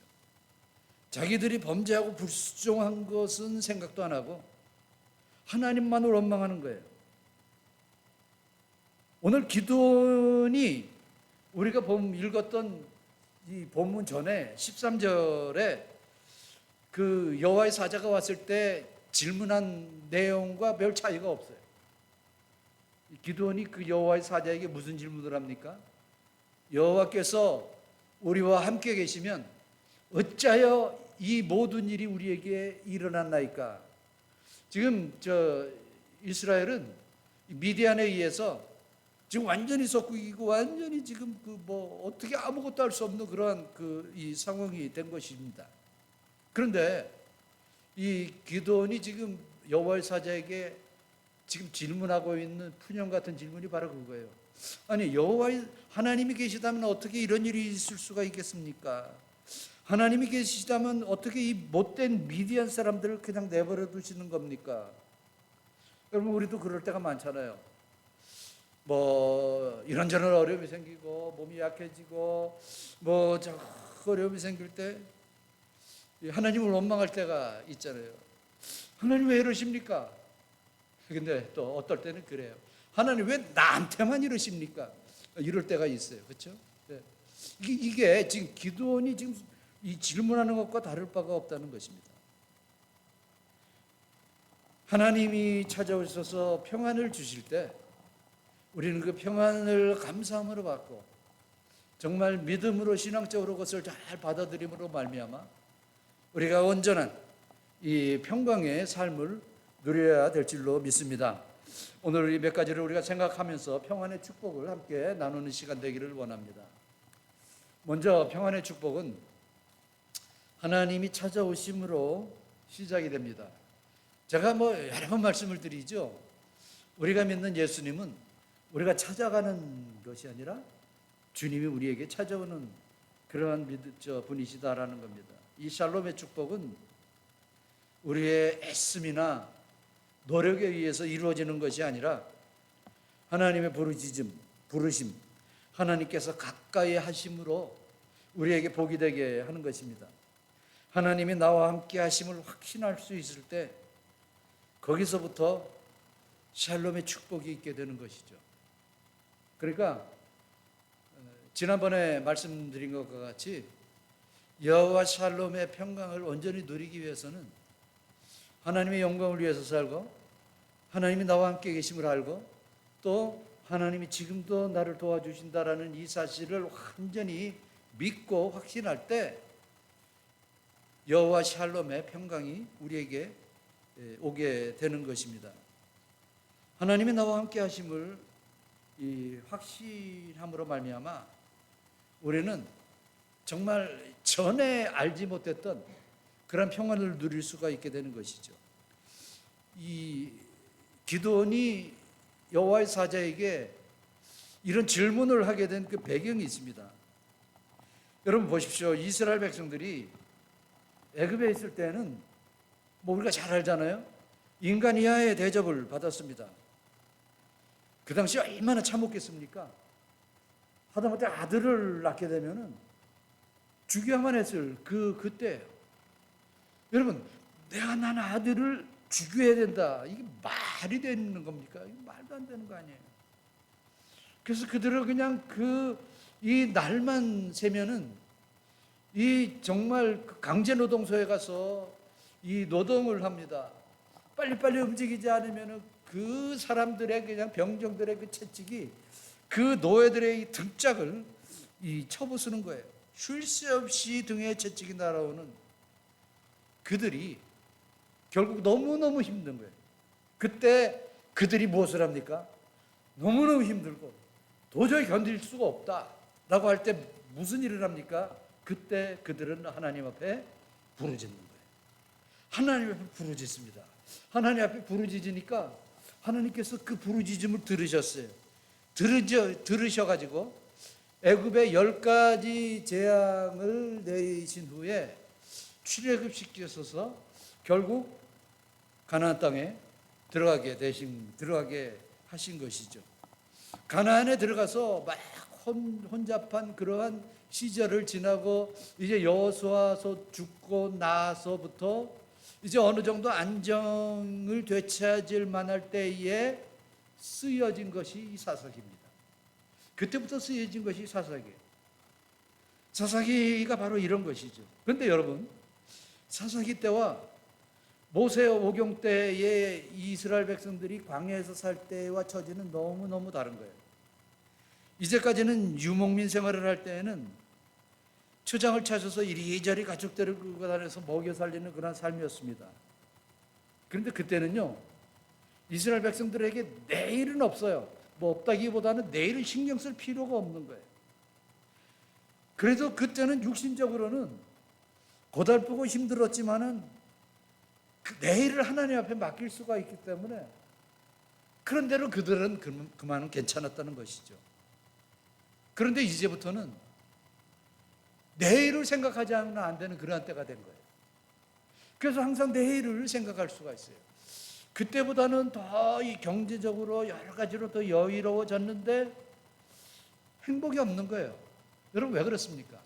Speaker 1: 자기들이 범죄하고 불순종한 것은 생각도 안 하고 하나님만을 원망하는 거예요. 오늘 기도원이 우리가 읽었던 이 본문 전에 13절에 그 여호와의 사자가 왔을 때 질문한 내용과 별 차이가 없어요. 기드온이 그 여호와의 사자에게 무슨 질문을 합니까? 여호와께서 우리와 함께 계시면 어찌하여 이 모든 일이 우리에게 일어났나이까? 지금 이스라엘은 미디안에 의해서 지금 완전히 속국이고 완전히 지금 어떻게 아무것도 할 수 없는 그러한 이 상황이 된 것입니다. 그런데 이 기드온이 지금 여호와의 사자에게 지금 질문하고 있는 푸념 같은 질문이 바로 그거예요. 아니, 여호와 하나님이 계시다면 어떻게 이런 일이 있을 수가 있겠습니까? 하나님이 계시다면 어떻게 이 못된 미디안 사람들을 그냥 내버려 두시는 겁니까? 여러분, 우리도 그럴 때가 많잖아요. 뭐 이런저런 어려움이 생기고 몸이 약해지고 뭐 저 어려움이 생길 때 하나님을 원망할 때가 있잖아요. 하나님 왜 이러십니까? 근데 또 어떨 때는 그래요. 하나님 왜 나한테만 이러십니까? 이럴 때가 있어요. 그렇죠? 네. 이게 지금 기도원이 지금 이 질문하는 것과 다를 바가 없다는 것입니다. 하나님이 찾아오셔서 평안을 주실 때 우리는 그 평안을 감사함으로 받고 정말 믿음으로 신앙적으로 그것을 잘 받아들임으로 말미암아 우리가 온전한 이 평강의 삶을 누려야 될 줄로 믿습니다. 오늘 이 몇 가지를 우리가 생각하면서 평안의 축복을 함께 나누는 시간 되기를 원합니다. 먼저 평안의 축복은 하나님이 찾아오심으로 시작이 됩니다. 제가 여러 번 말씀을 드리죠. 우리가 믿는 예수님은 우리가 찾아가는 것이 아니라 주님이 우리에게 찾아오는 그러한 분이시다라는 겁니다. 이 샬롬의 축복은 우리의 애씀이나 노력에 의해서 이루어지는 것이 아니라 하나님의 부르심, 하나님께서 가까이 하심으로 우리에게 복이 되게 하는 것입니다. 하나님이 나와 함께 하심을 확신할 수 있을 때 거기서부터 샬롬의 축복이 있게 되는 것이죠. 그러니까 지난번에 말씀드린 것과 같이 여호와 샬롬의 평강을 온전히 누리기 위해서는 하나님의 영광을 위해서 살고 하나님이 나와 함께 계심을 알고 또 하나님이 지금도 나를 도와주신다라는 이 사실을 완전히 믿고 확신할 때 여호와 샬롬의 평강이 우리에게 오게 되는 것입니다. 하나님이 나와 함께 하심을 이 확신함으로 말미암아 우리는 정말 전에 알지 못했던 그런 평안을 누릴 수가 있게 되는 것이죠. 이 기드온이 여호와의 사자에게 이런 질문을 하게 된 그 배경이 있습니다. 여러분 보십시오. 이스라엘 백성들이 애굽에 있을 때는 우리가 잘 알잖아요. 인간 이하의 대접을 받았습니다. 그 당시 얼마나 참혹했습니까? 하다못해 아들을 낳게 되면은 죽여야만 했을 그때예요. 여러분, 내가 난 아들을 죽여야 된다. 이게 말이 되는 겁니까? 이게 말도 안 되는 거 아니에요. 그래서 그들을 그냥 이 날만 새면은 이 정말 강제 노동소에 가서 이 노동을 합니다. 빨리빨리 움직이지 않으면은 그 사람들의 그냥 병정들의 그 채찍이 그 노예들의 이 등짝을 쳐부수는 거예요. 쉴 새 없이 등에 채찍이 날아오는 그들이 결국 너무너무 힘든 거예요. 그때 그들이 무엇을 합니까? 너무너무 힘들고 도저히 견딜 수가 없다라고 할 때 무슨 일을 합니까? 그때 그들은 하나님 앞에 부르짖는 거예요. 하나님 앞에 부르짖습니다. 하나님 앞에 부르짖으니까 하나님께서 그 부르짖음을 들으셨어요. 들으셔가지고 애굽에 10가지 재앙을 내리신 후에 출애굽시키셔서 결국 가나안 땅에 들어가게 하신 것이죠. 가나안에 들어가서 막 혼잡한 그러한 시절을 지나고 이제 여호수아서 죽고 나서부터 이제 어느 정도 안정을 되찾을 만할 때에 쓰여진 것이 이 사사기입니다. 그때부터 쓰여진 것이 사사기예요. 사사기가 바로 이런 것이죠. 그런데 여러분, 사사기 때와 모세 오경 때의 이스라엘 백성들이 광야에서 살 때와 처지는 너무너무 다른 거예요. 이제까지는 유목민 생활을 할 때에는 초장을 찾아서 이리저리 가족들을 끌고 다녀서 먹여 살리는 그런 삶이었습니다. 그런데 그때는요, 이스라엘 백성들에게 내일은 없어요. 없다기보다는 내일을 신경 쓸 필요가 없는 거예요. 그래도 그때는 육신적으로는 고달프고 힘들었지만은 그 내일을 하나님 앞에 맡길 수가 있기 때문에 그런대로 그들은 그만은 괜찮았다는 것이죠. 그런데 이제부터는 내일을 생각하지 않으면 안 되는 그러한 때가 된 거예요. 그래서 항상 내일을 생각할 수가 있어요. 그때보다는 더 이 경제적으로 여러 가지로 더 여유로워졌는데 행복이 없는 거예요. 여러분 왜 그렇습니까?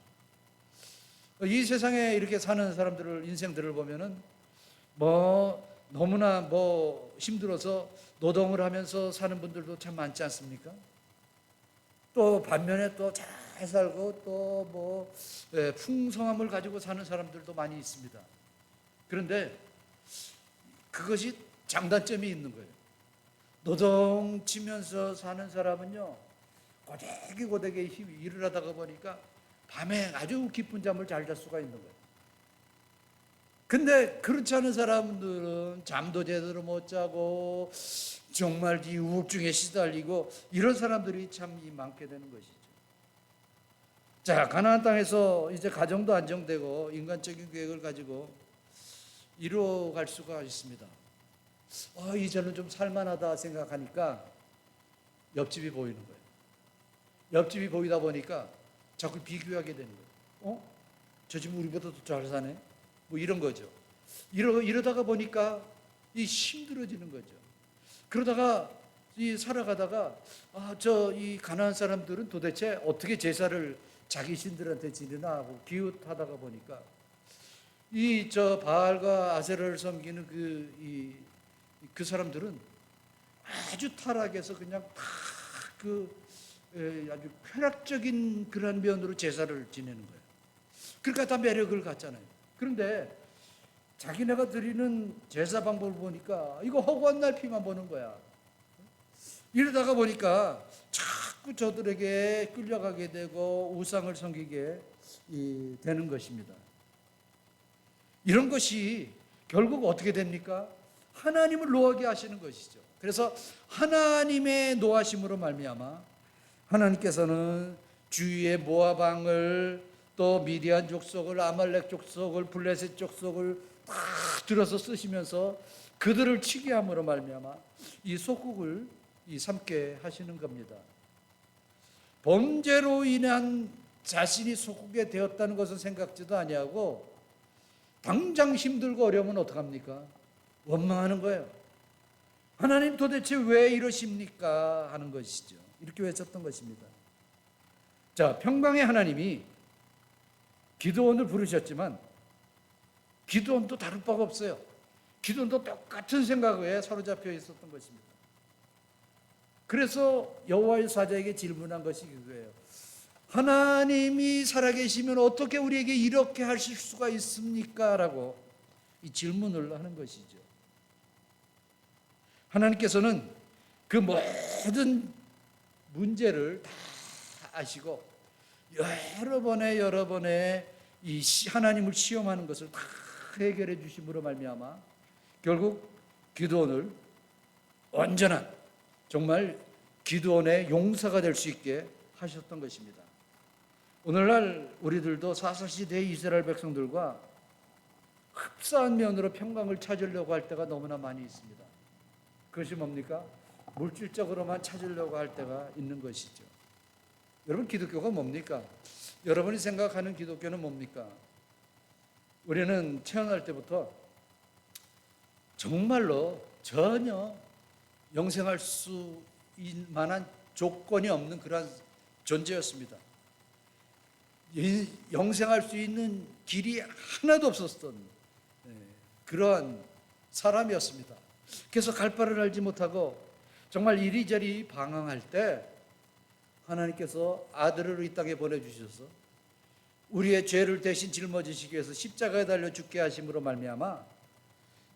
Speaker 1: 이 세상에 이렇게 사는 사람들을 인생들을 보면은 뭐 너무나 뭐 힘들어서 노동을 하면서 사는 분들도 참 많지 않습니까? 또 반면에 또 잘 살고 또 뭐 풍성함을 가지고 사는 사람들도 많이 있습니다. 그런데 그것이 장단점이 있는 거예요. 노동치면서 사는 사람은요, 고되게 일을 하다가 보니까 밤에 아주 깊은 잠을 잘 잘 수가 있는 거예요. 근데 그렇지 않은 사람들은 잠도 제대로 못 자고 정말 이 우울증에 시달리고 이런 사람들이 참 많게 되는 것이죠. 자, 가나안 땅에서 이제 가정도 안정되고 인간적인 계획을 가지고 이루어갈 수가 있습니다. 이제는 좀 살만하다 생각하니까 옆집이 보이는 거예요. 옆집이 보이다 보니까 자꾸 비교하게 되는 거예요. 저 집은 우리보다 더 잘 사네. 뭐 이런 거죠. 이러다가 보니까 이 힘들어지는 거죠. 그러다가 이 살아가다가 이 가나안 사람들은 도대체 어떻게 제사를 자기 신들한테 지내나 하고 기웃하다가 보니까 이 바알과 아세라를 섬기는 그 사람들은 아주 타락해서 그냥 아주 쾌락적인 그런 면으로 제사를 지내는 거예요. 그러니까 다 매력을 갖잖아요. 그런데 자기네가 드리는 제사 방법을 보니까 이거 허구한 날 피만 보는 거야. 이러다가 보니까 자꾸 저들에게 끌려가게 되고 우상을 섬기게 되는 것입니다. 이런 것이 결국 어떻게 됩니까? 하나님을 노하게 하시는 것이죠. 그래서 하나님의 노하심으로 말미암아 하나님께서는 주위의 모압 왕을 또 미디안 족속을 아말렉 족속을 블레셋 족속을 다 들어서 쓰시면서 그들을 치게 함으로 말미암아 이 속국을 삼게 하시는 겁니다. 범죄로 인한 자신이 속국에 되었다는 것을 생각지도 아니하고 당장 힘들고 어려우면 어떡합니까? 원망하는 거예요. 하나님 도대체 왜 이러십니까? 하는 것이죠. 이렇게 외쳤던 것입니다. 자, 평강의 하나님이 기드온을 부르셨지만 기드온도 다를 바가 없어요. 기드온도 똑같은 생각에 사로잡혀 있었던 것입니다. 그래서 여호와의 사자에게 질문한 것이 그거예요. 하나님이 살아계시면 어떻게 우리에게 이렇게 하실 수가 있습니까? 라고 이 질문을 하는 것이죠. 하나님께서는 그 모든 문제를 다 아시고 여러 번의 이 하나님을 시험하는 것을 다 해결해 주심으로 말미암아 결국 기드온을 온전한 정말 기드온의 용사가 될 수 있게 하셨던 것입니다. 오늘날 우리들도 사사시대의 이스라엘 백성들과 흡사한 면으로 평강을 찾으려고 할 때가 너무나 많이 있습니다. 그것이 뭡니까? 물질적으로만 찾으려고 할 때가 있는 것이죠. 여러분, 기독교가 뭡니까? 여러분이 생각하는 기독교는 뭡니까? 우리는 태어날 때부터 정말로 전혀 영생할 수 만한 조건이 없는 그러한 존재였습니다. 영생할 수 있는 길이 하나도 없었던 그러한 사람이었습니다. 그래서 갈 바를 알지 못하고 정말 이리저리 방황할 때 하나님께서 아들을 이 땅에 보내주셔서 우리의 죄를 대신 짊어지시기 위해서 십자가에 달려 죽게 하심으로 말미암아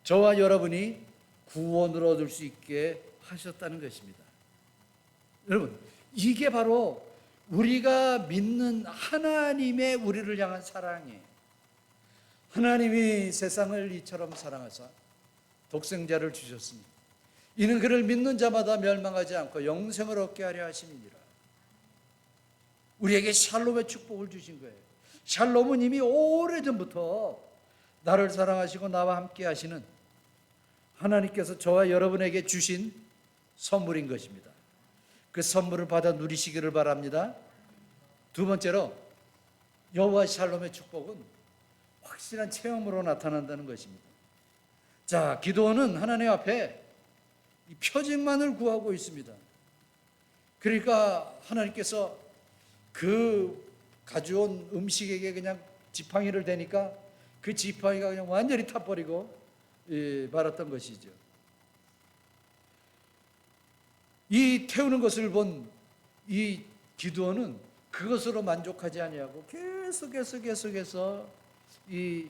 Speaker 1: 저와 여러분이 구원을 얻을 수 있게 하셨다는 것입니다. 여러분, 이게 바로 우리가 믿는 하나님의 우리를 향한 사랑이에요. 하나님이 세상을 이처럼 사랑하사 독생자를 주셨으니 이는 그를 믿는 자마다 멸망하지 않고 영생을 얻게 하려 하심이니라. 우리에게 샬롬의 축복을 주신 거예요. 샬롬은 이미 오래전부터 나를 사랑하시고 나와 함께 하시는 하나님께서 저와 여러분에게 주신 선물인 것입니다. 그 선물을 받아 누리시기를 바랍니다. 두 번째로 여호와 샬롬의 축복은 확실한 체험으로 나타난다는 것입니다. 자, 기도원은 하나님 앞에 이 표징만을 구하고 있습니다. 그러니까 하나님께서 그 가져온 음식에게 그냥 지팡이를 대니까 그 지팡이가 그냥 완전히 타버리고 말았던 것이죠. 이 태우는 것을 본 이 기드온은 그것으로 만족하지 아니하고 계속해서 이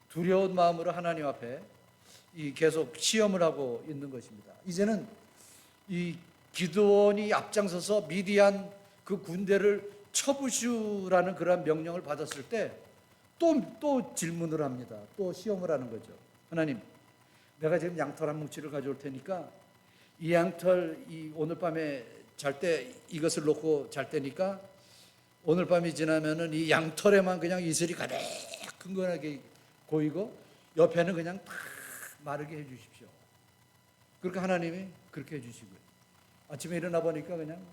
Speaker 1: 두려운 마음으로 하나님 앞에 계속 시험을 하고 있는 것입니다. 이제는 이 기드온이 앞장서서 미디안 그 군대를 쳐부수라는 그러한 명령을 받았을 때 또 질문을 합니다. 또 시험을 하는 거죠. 하나님, 내가 지금 양털 한 뭉치를 가져올 테니까 이 양털 오늘 밤에 잘 때 이것을 놓고 잘 때니까 오늘 밤이 지나면은 이 양털에만 그냥 이슬이 가득 흥건하게 고이고 옆에는 그냥 다 마르게 해주십시오. 그러니까 하나님이 그렇게 해주시고요. 아침에 일어나 보니까 그냥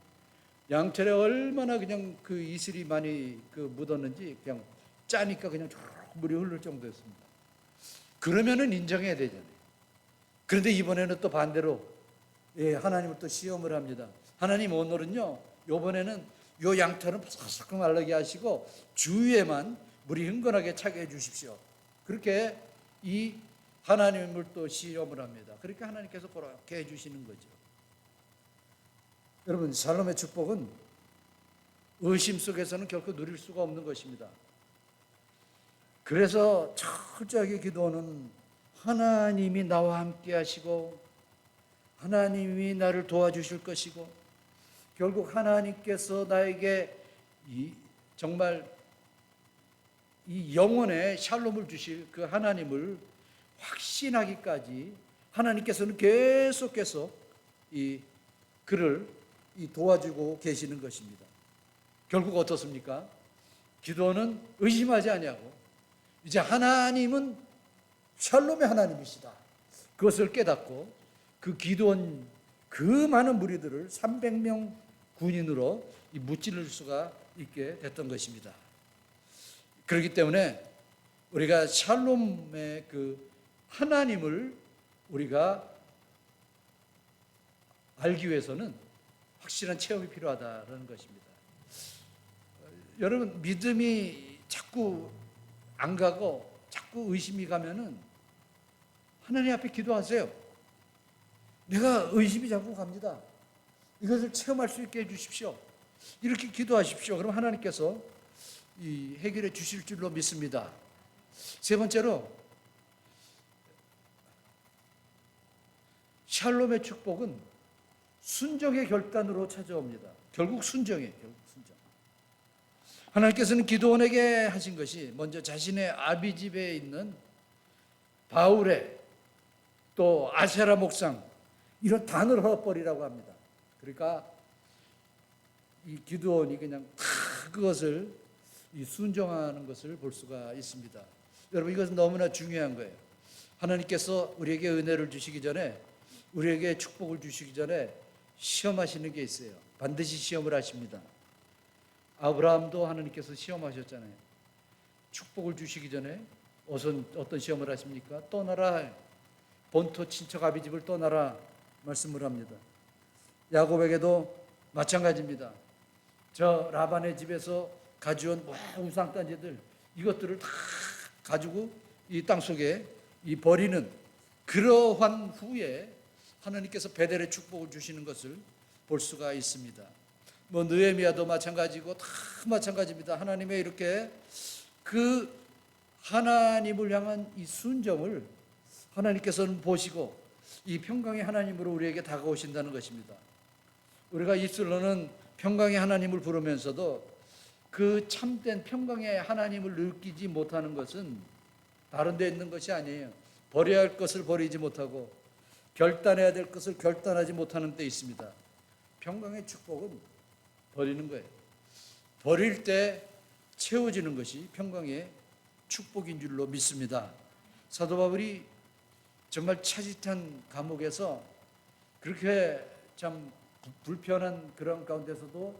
Speaker 1: 양털에 얼마나 그냥 그 이슬이 많이 묻었는지 그냥 짜니까 그냥 쭉 물이 흐를 정도였습니다. 그러면은 인정해야 되잖아요. 그런데 이번에는 또 반대로 하나님을 또 시험을 합니다. 하나님 오늘은요, 이번에는 요 양털은 바삭바삭 말르게 하시고 주위에만 물이 흥건하게 차게 해주십시오. 그렇게 이 하나님을 또 시험을 합니다. 그렇게 하나님께서 그렇게 해주시는 거죠. 여러분, 샬롬의 축복은 의심 속에서는 결코 누릴 수가 없는 것입니다. 그래서 철저하게 기도는 하나님이 나와 함께 하시고 하나님이 나를 도와주실 것이고 결국 하나님께서 나에게 정말 이 영혼의 샬롬을 주실 그 하나님을 확신하기까지 하나님께서는 계속해서 그를 도와주고 계시는 것입니다. 결국 어떻습니까? 기도는 의심하지 아니하고 이제 하나님은 샬롬의 하나님이시다. 그것을 깨닫고 그 기도원 그 많은 무리들을 300명 군인으로 무찌를 수가 있게 됐던 것입니다. 그렇기 때문에 우리가 샬롬의 그 하나님을 우리가 알기 위해서는 확실한 체험이 필요하다는 것입니다. 여러분, 믿음이 자꾸 안 가고 자꾸 의심이 가면은 하나님 앞에 기도하세요. 내가 의심이 자꾸 갑니다. 이것을 체험할 수 있게 해주십시오. 이렇게 기도하십시오. 그럼 하나님께서 해결해 주실 줄로 믿습니다. 세 번째로 샬롬의 축복은 순종의 결단으로 찾아옵니다. 결국 순종이에요. 순종. 하나님께서는 기드온에게 하신 것이 먼저 자신의 아비 집에 있는 바울의 또 아세라 목상 이런 단을 헐어버리라고 합니다. 그러니까 이 기드온이 그냥 다 그것을 순종하는 것을 볼 수가 있습니다. 여러분, 이것은 너무나 중요한 거예요. 하나님께서 우리에게 은혜를 주시기 전에 우리에게 축복을 주시기 전에 시험하시는 게 있어요. 반드시 시험을 하십니다. 아브라함도 하나님께서 시험하셨잖아요. 축복을 주시기 전에 어떤 시험을 하십니까? 떠나라. 본토 친척 아비 집을 떠나라 말씀을 합니다. 야곱에게도 마찬가지입니다. 저 라반의 집에서 가져온 우상단지들 이것들을 다 가지고 이 땅속에 버리는 그러한 후에 하나님께서 베델의 축복을 주시는 것을 볼 수가 있습니다. 느헤미야도 마찬가지고 다 마찬가지입니다. 하나님의 이렇게 그 하나님을 향한 이 순종을 하나님께서는 보시고 이 평강의 하나님으로 우리에게 다가오신다는 것입니다. 우리가 입술로는 평강의 하나님을 부르면서도 그 참된 평강의 하나님을 느끼지 못하는 것은 다른 데 있는 것이 아니에요. 버려야 할 것을 버리지 못하고 결단해야 될 것을 결단하지 못하는 데 있습니다. 평강의 축복은 버리는 거예요. 버릴 때 채워지는 것이 평강의 축복인 줄로 믿습니다. 사도 바울이 정말 차짓한 감옥에서 그렇게 참 불편한 그런 가운데서도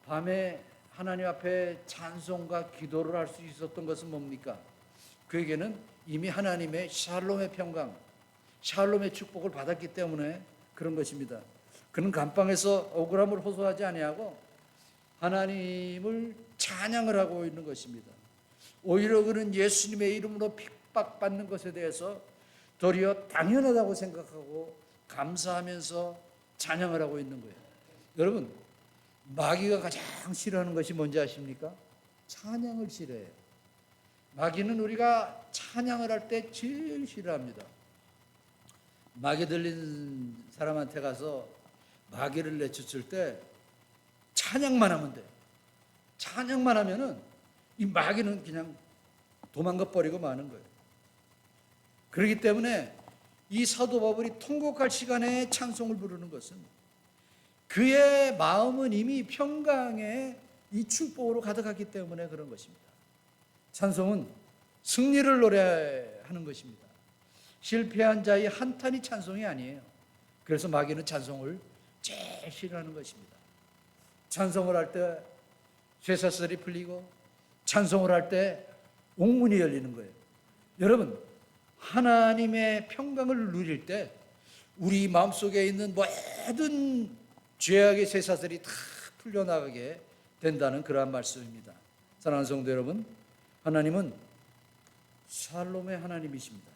Speaker 1: 밤에 하나님 앞에 찬송과 기도를 할 수 있었던 것은 뭡니까? 그에게는 이미 하나님의 샬롬의 평강, 샬롬의 축복을 받았기 때문에 그런 것입니다. 그는 감방에서 억울함을 호소하지 아니하고 하나님을 찬양을 하고 있는 것입니다. 오히려 그는 예수님의 이름으로 핍박받는 것에 대해서 도리어 당연하다고 생각하고 감사하면서 찬양을 하고 있는 거예요. 여러분, 마귀가 가장 싫어하는 것이 뭔지 아십니까? 찬양을 싫어해요. 마귀는 우리가 찬양을 할 때 제일 싫어합니다. 마귀 들린 사람한테 가서 마귀를 내쫓을 때 찬양만 하면 돼. 찬양만 하면은 이 마귀는 그냥 도망가 버리고 마는 거예요. 그렇기 때문에 이 사도 바울이 통곡할 시간에 찬송을 부르는 것은 그의 마음은 이미 평강의 이 축복으로 가득하기 때문에 그런 것입니다. 찬송은 승리를 노래하는 것입니다. 실패한 자의 한탄이 찬송이 아니에요. 그래서 마귀는 찬송을 제일 싫어하는 것입니다. 찬송을 할 때 쇠사슬이 풀리고 찬송을 할 때 옥문이 열리는 거예요. 여러분, 하나님의 평강을 누릴 때 우리 마음속에 있는 모든 죄악의 쇠사슬이 다 풀려나가게 된다는 그러한 말씀입니다. 사랑하는 성도 여러분, 하나님은 샬롬의 하나님이십니다.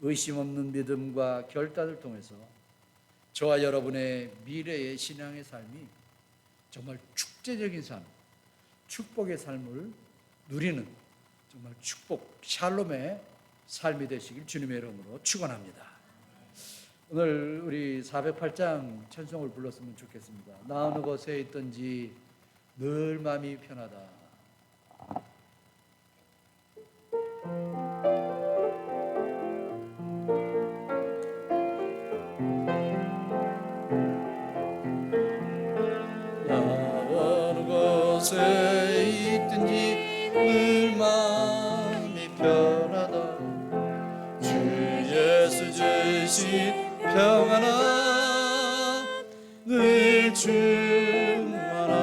Speaker 1: 의심 없는 믿음과 결단을 통해서 저와 여러분의 미래의 신앙의 삶이 정말 축제적인 삶, 축복의 삶을 누리는 정말 축복, 샬롬의 삶이 되시길 주님의 이름으로 축원합니다. 오늘 우리 408장 찬송을 불렀으면 좋겠습니다. 나 어느 곳에 있든지 늘 마음이 편하다.
Speaker 2: 곳에 있든지 늘 마음이 편하다. 주 예수 주신 평안아 늘 충만하다.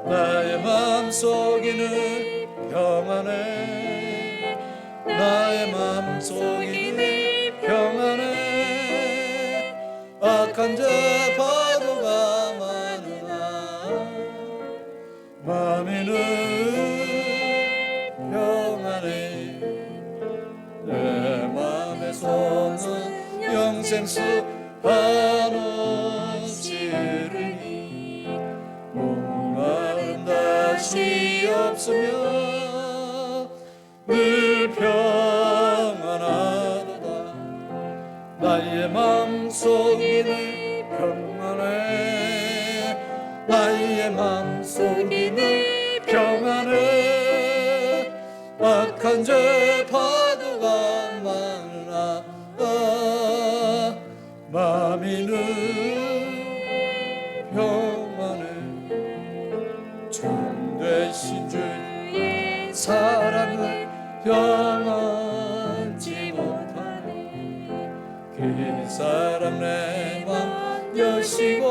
Speaker 2: 나의 마음속이 늘 평안해. 나의 마음속이 늘 평안해. 악한 자 파도가 마음이 늘 평안해. 내 마음에서는 영생수 한없이 흐르니 목마름 다시 없으며 늘 평안하도다. 나의 마음속이 늘 평안해. 나의 마음속이 늘 평안해. 악한 죄 파도가 많으나 마음이 늘 평안해. 참 되신 주의 사랑을 평안치 못하네. 그 사랑 내 맘 여시고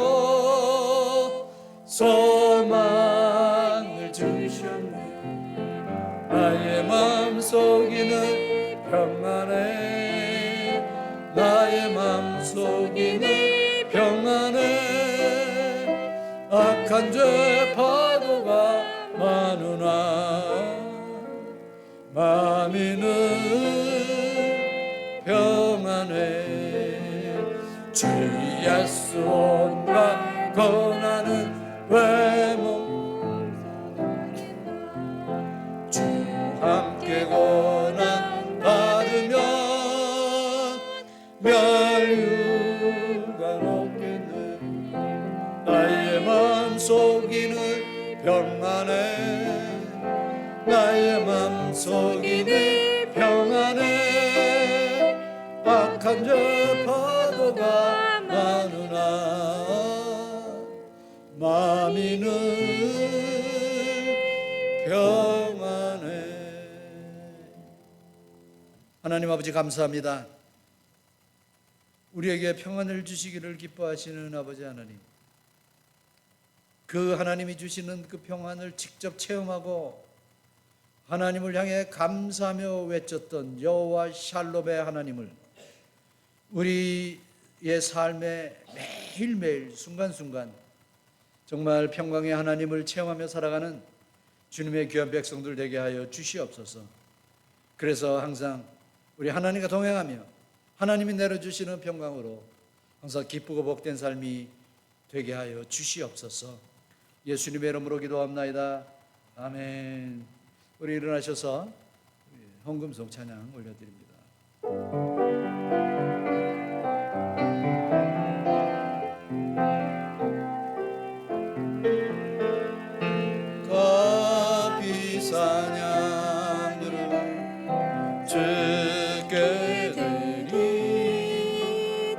Speaker 2: 소망을 주셨네. 나의 마음속이 늘 평안해. 나의 마음속이 늘 평안해. 악한 죄 파도가 많으나 마음이 늘 평안해. 주 예수 온갖 고난은 왜 주 함께 고난 받으면 멸류관 없겠네. 나의 마음속이 늘 평안해. 나의 마음속이 늘 평안해. 악한 죄 파도가 많으나 마음이 늘 평안해.
Speaker 1: 하나님 아버지 감사합니다. 우리에게 평안을 주시기를 기뻐하시는 아버지 하나님, 그 하나님이 주시는 그 평안을 직접 체험하고 하나님을 향해 감사하며 외쳤던 여호와 샬롬의 하나님을 우리의 삶에 매일매일 순간순간 정말 평강의 하나님을 체험하며 살아가는 주님의 귀한 백성들 되게 하여 주시옵소서. 그래서 항상 우리 하나님과 동행하며 하나님이 내려주시는 평강으로 항상 기쁘고 복된 삶이 되게 하여 주시옵소서. 예수님의 이름으로 기도합나이다. 아멘. 우리 일어나셔서 헌금송 찬양 올려드립니다.
Speaker 2: 가비 사냥으로 주께 드린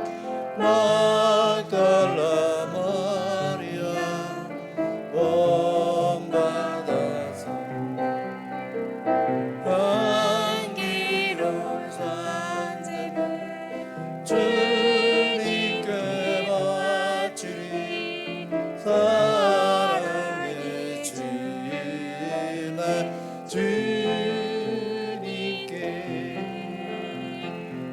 Speaker 2: 막달라 마리아 본받아서 향기로운 산재물 주님께 바치리 사랑의 주님의 주님께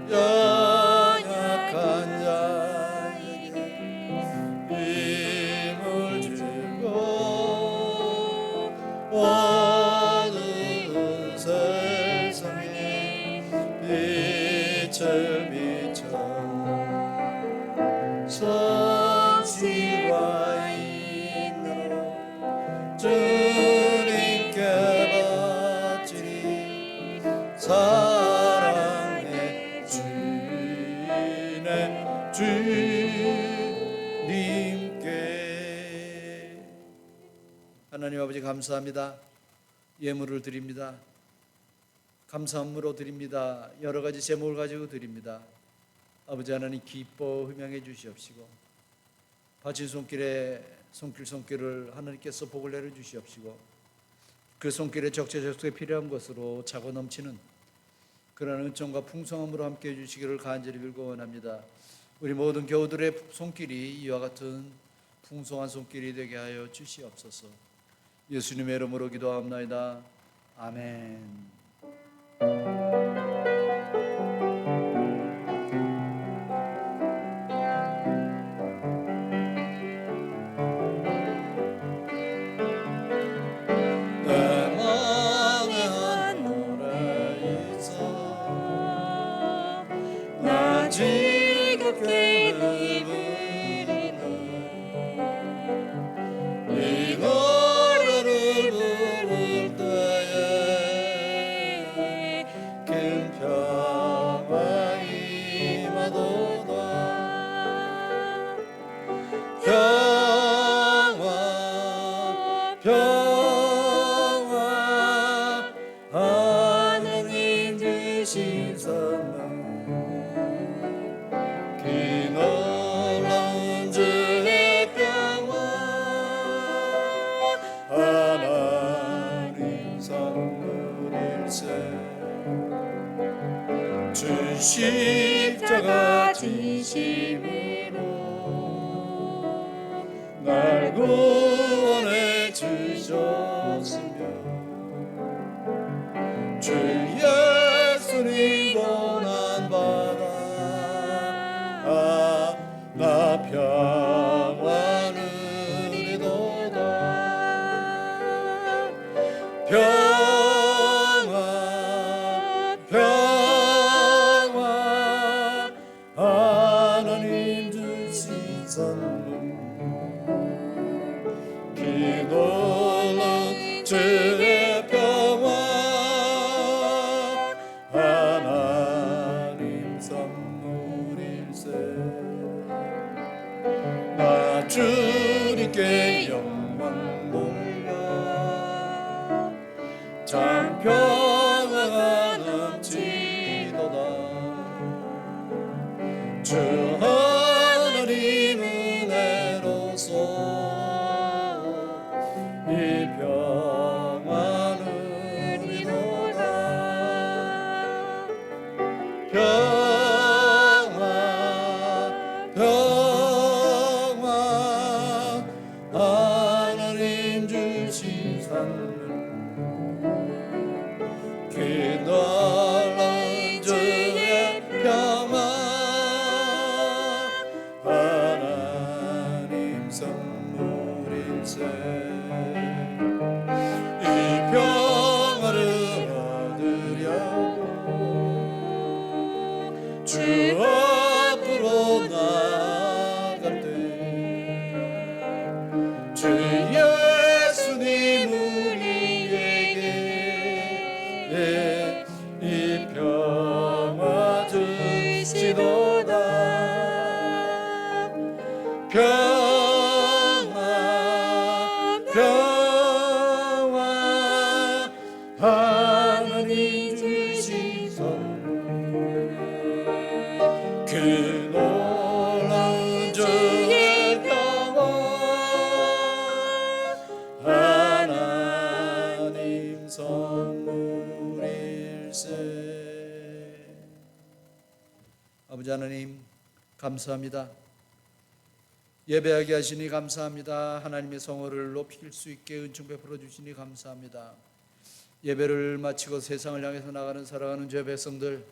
Speaker 2: 연약한 자에게 힘을 주고 어두운 세상에 빛을 비춰 성실과 인으로 주님께 바치리 사랑의 주님의 주님께.
Speaker 1: 하나님 아버지 감사합니다. 예물을 드립니다. 감사함으로 드립니다. 여러 가지 제목을 가지고 드립니다. 아버지 하나님 기뻐 흠양해 주시옵시고 바친 손길을 하나님께서 복을 내려 주시옵시고 그 손길에 적재적소에 필요한 것으로 차고 넘치는 그런 은총과 풍성함으로 함께해 주시기를 간절히 빌고 원합니다. 우리 모든 교우들의 손길이 이와 같은 풍성한 손길이 되게 하여 주시옵소서. 예수님의 이름으로 기도합나이다. 아멘.
Speaker 2: 내 맘에 한 노래 있어 나 지겹게 부르는 이 노래를 부를 때에 큰 평화 임하도다 평화 하느님 주신 선물 그 놀라운 주의 평화 하나님 선물일세 주 십자가 지심으로 날 구원해 주셨으며 주 예수님 고난받아 나 평화 누리도다 평화 하나님 주신 선물 그 놀라운 주의 평화 하나님 선물일세 나 주님께 영광 돌려 참 평화가 넘치도다 주 하나님 은혜로서 이 평화는 이도다 평화 그 놀라운 주의 평화 하나님 선물일세 이 평화를 얻으려고 주 앞으로 나아갈 때 주 예수님 우리에게 이 평화 주시도다 평화 평화 하나님 주신 선물 그 놀라운 주의 평화 하나님 선물일세
Speaker 1: 아버지 하나님 감사합니다. 예배하게 하시니 감사합니다. 하나님의 성호를 높일 수 있게 은총 베풀어 주시니 감사합니다. 예배를 마치고 세상을 향해서 나가는 살아가는 죄 백성들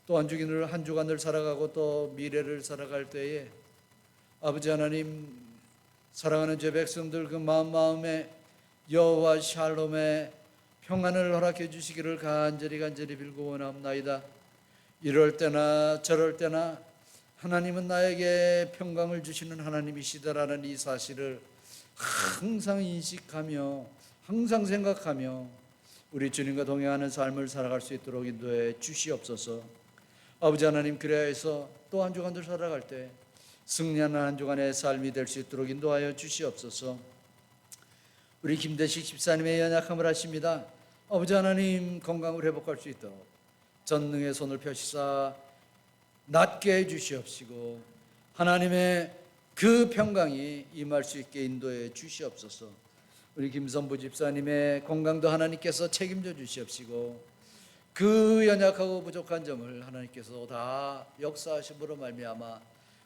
Speaker 1: 또 한 주간을 살아가고 또 미래를 살아갈 때에 아버지 하나님 사랑하는 죄 백성들 그 마음에 여호와 샬롬의 평안을 허락해 주시기를 간절히 빌고 원합나이다. 이럴 때나 저럴 때나 하나님은 나에게 평강을 주시는 하나님이시다라는 이 사실을 항상 인식하며 항상 생각하며 우리 주님과 동행하는 삶을 살아갈 수 있도록 인도해 주시옵소서. 아버지 하나님 그래야 해서 또 한 주간들 살아갈 때 승리하는 한 주간의 삶이 될 수 있도록 인도하여 주시옵소서. 우리 김대식 집사님의 연약함을 아십니다. 아버지 하나님 건강을 회복할 수 있도록 전능의 손을 펴시사 낫게 해 주시옵시고 하나님의 그 평강이 임할 수 있게 인도해 주시옵소서. 우리 김선부 집사님의 건강도 하나님께서 책임져 주시옵시고 그 연약하고 부족한 점을 하나님께서 다 역사하심으로 말미암아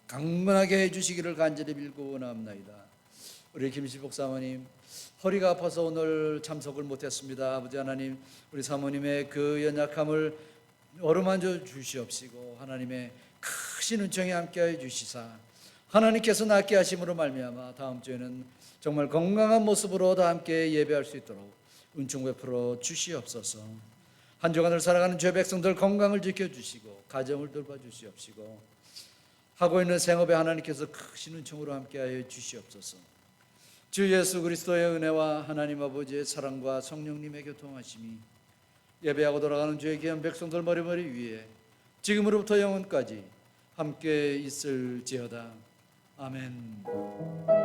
Speaker 1: 강건하게 해주시기를 간절히 빌고 원합나이다. 우리 김시복 사모님 허리가 아파서 오늘 참석을 못했습니다. 아버지 하나님 우리 사모님의 그 연약함을 어루만져 주시옵시고 하나님의 크신 은총에 함께하여 주시사 하나님께서 낫게 하심으로 말미암아 다음 주에는 정말 건강한 모습으로 다 함께 예배할 수 있도록 은총 베풀어 주시옵소서. 한 주간을 살아가는 죄 백성들 건강을 지켜주시고 가정을 돌봐주시옵시고 하고 있는 생업에 하나님께서 크신 은총으로 함께하여 주시옵소서. 주 예수 그리스도의 은혜와 하나님 아버지의 사랑과 성령님의 교통하심이 예배하고 돌아가는 주의 귀한 백성들 머리머리 위에 지금으로부터 영원까지 함께 있을지어다. 아멘.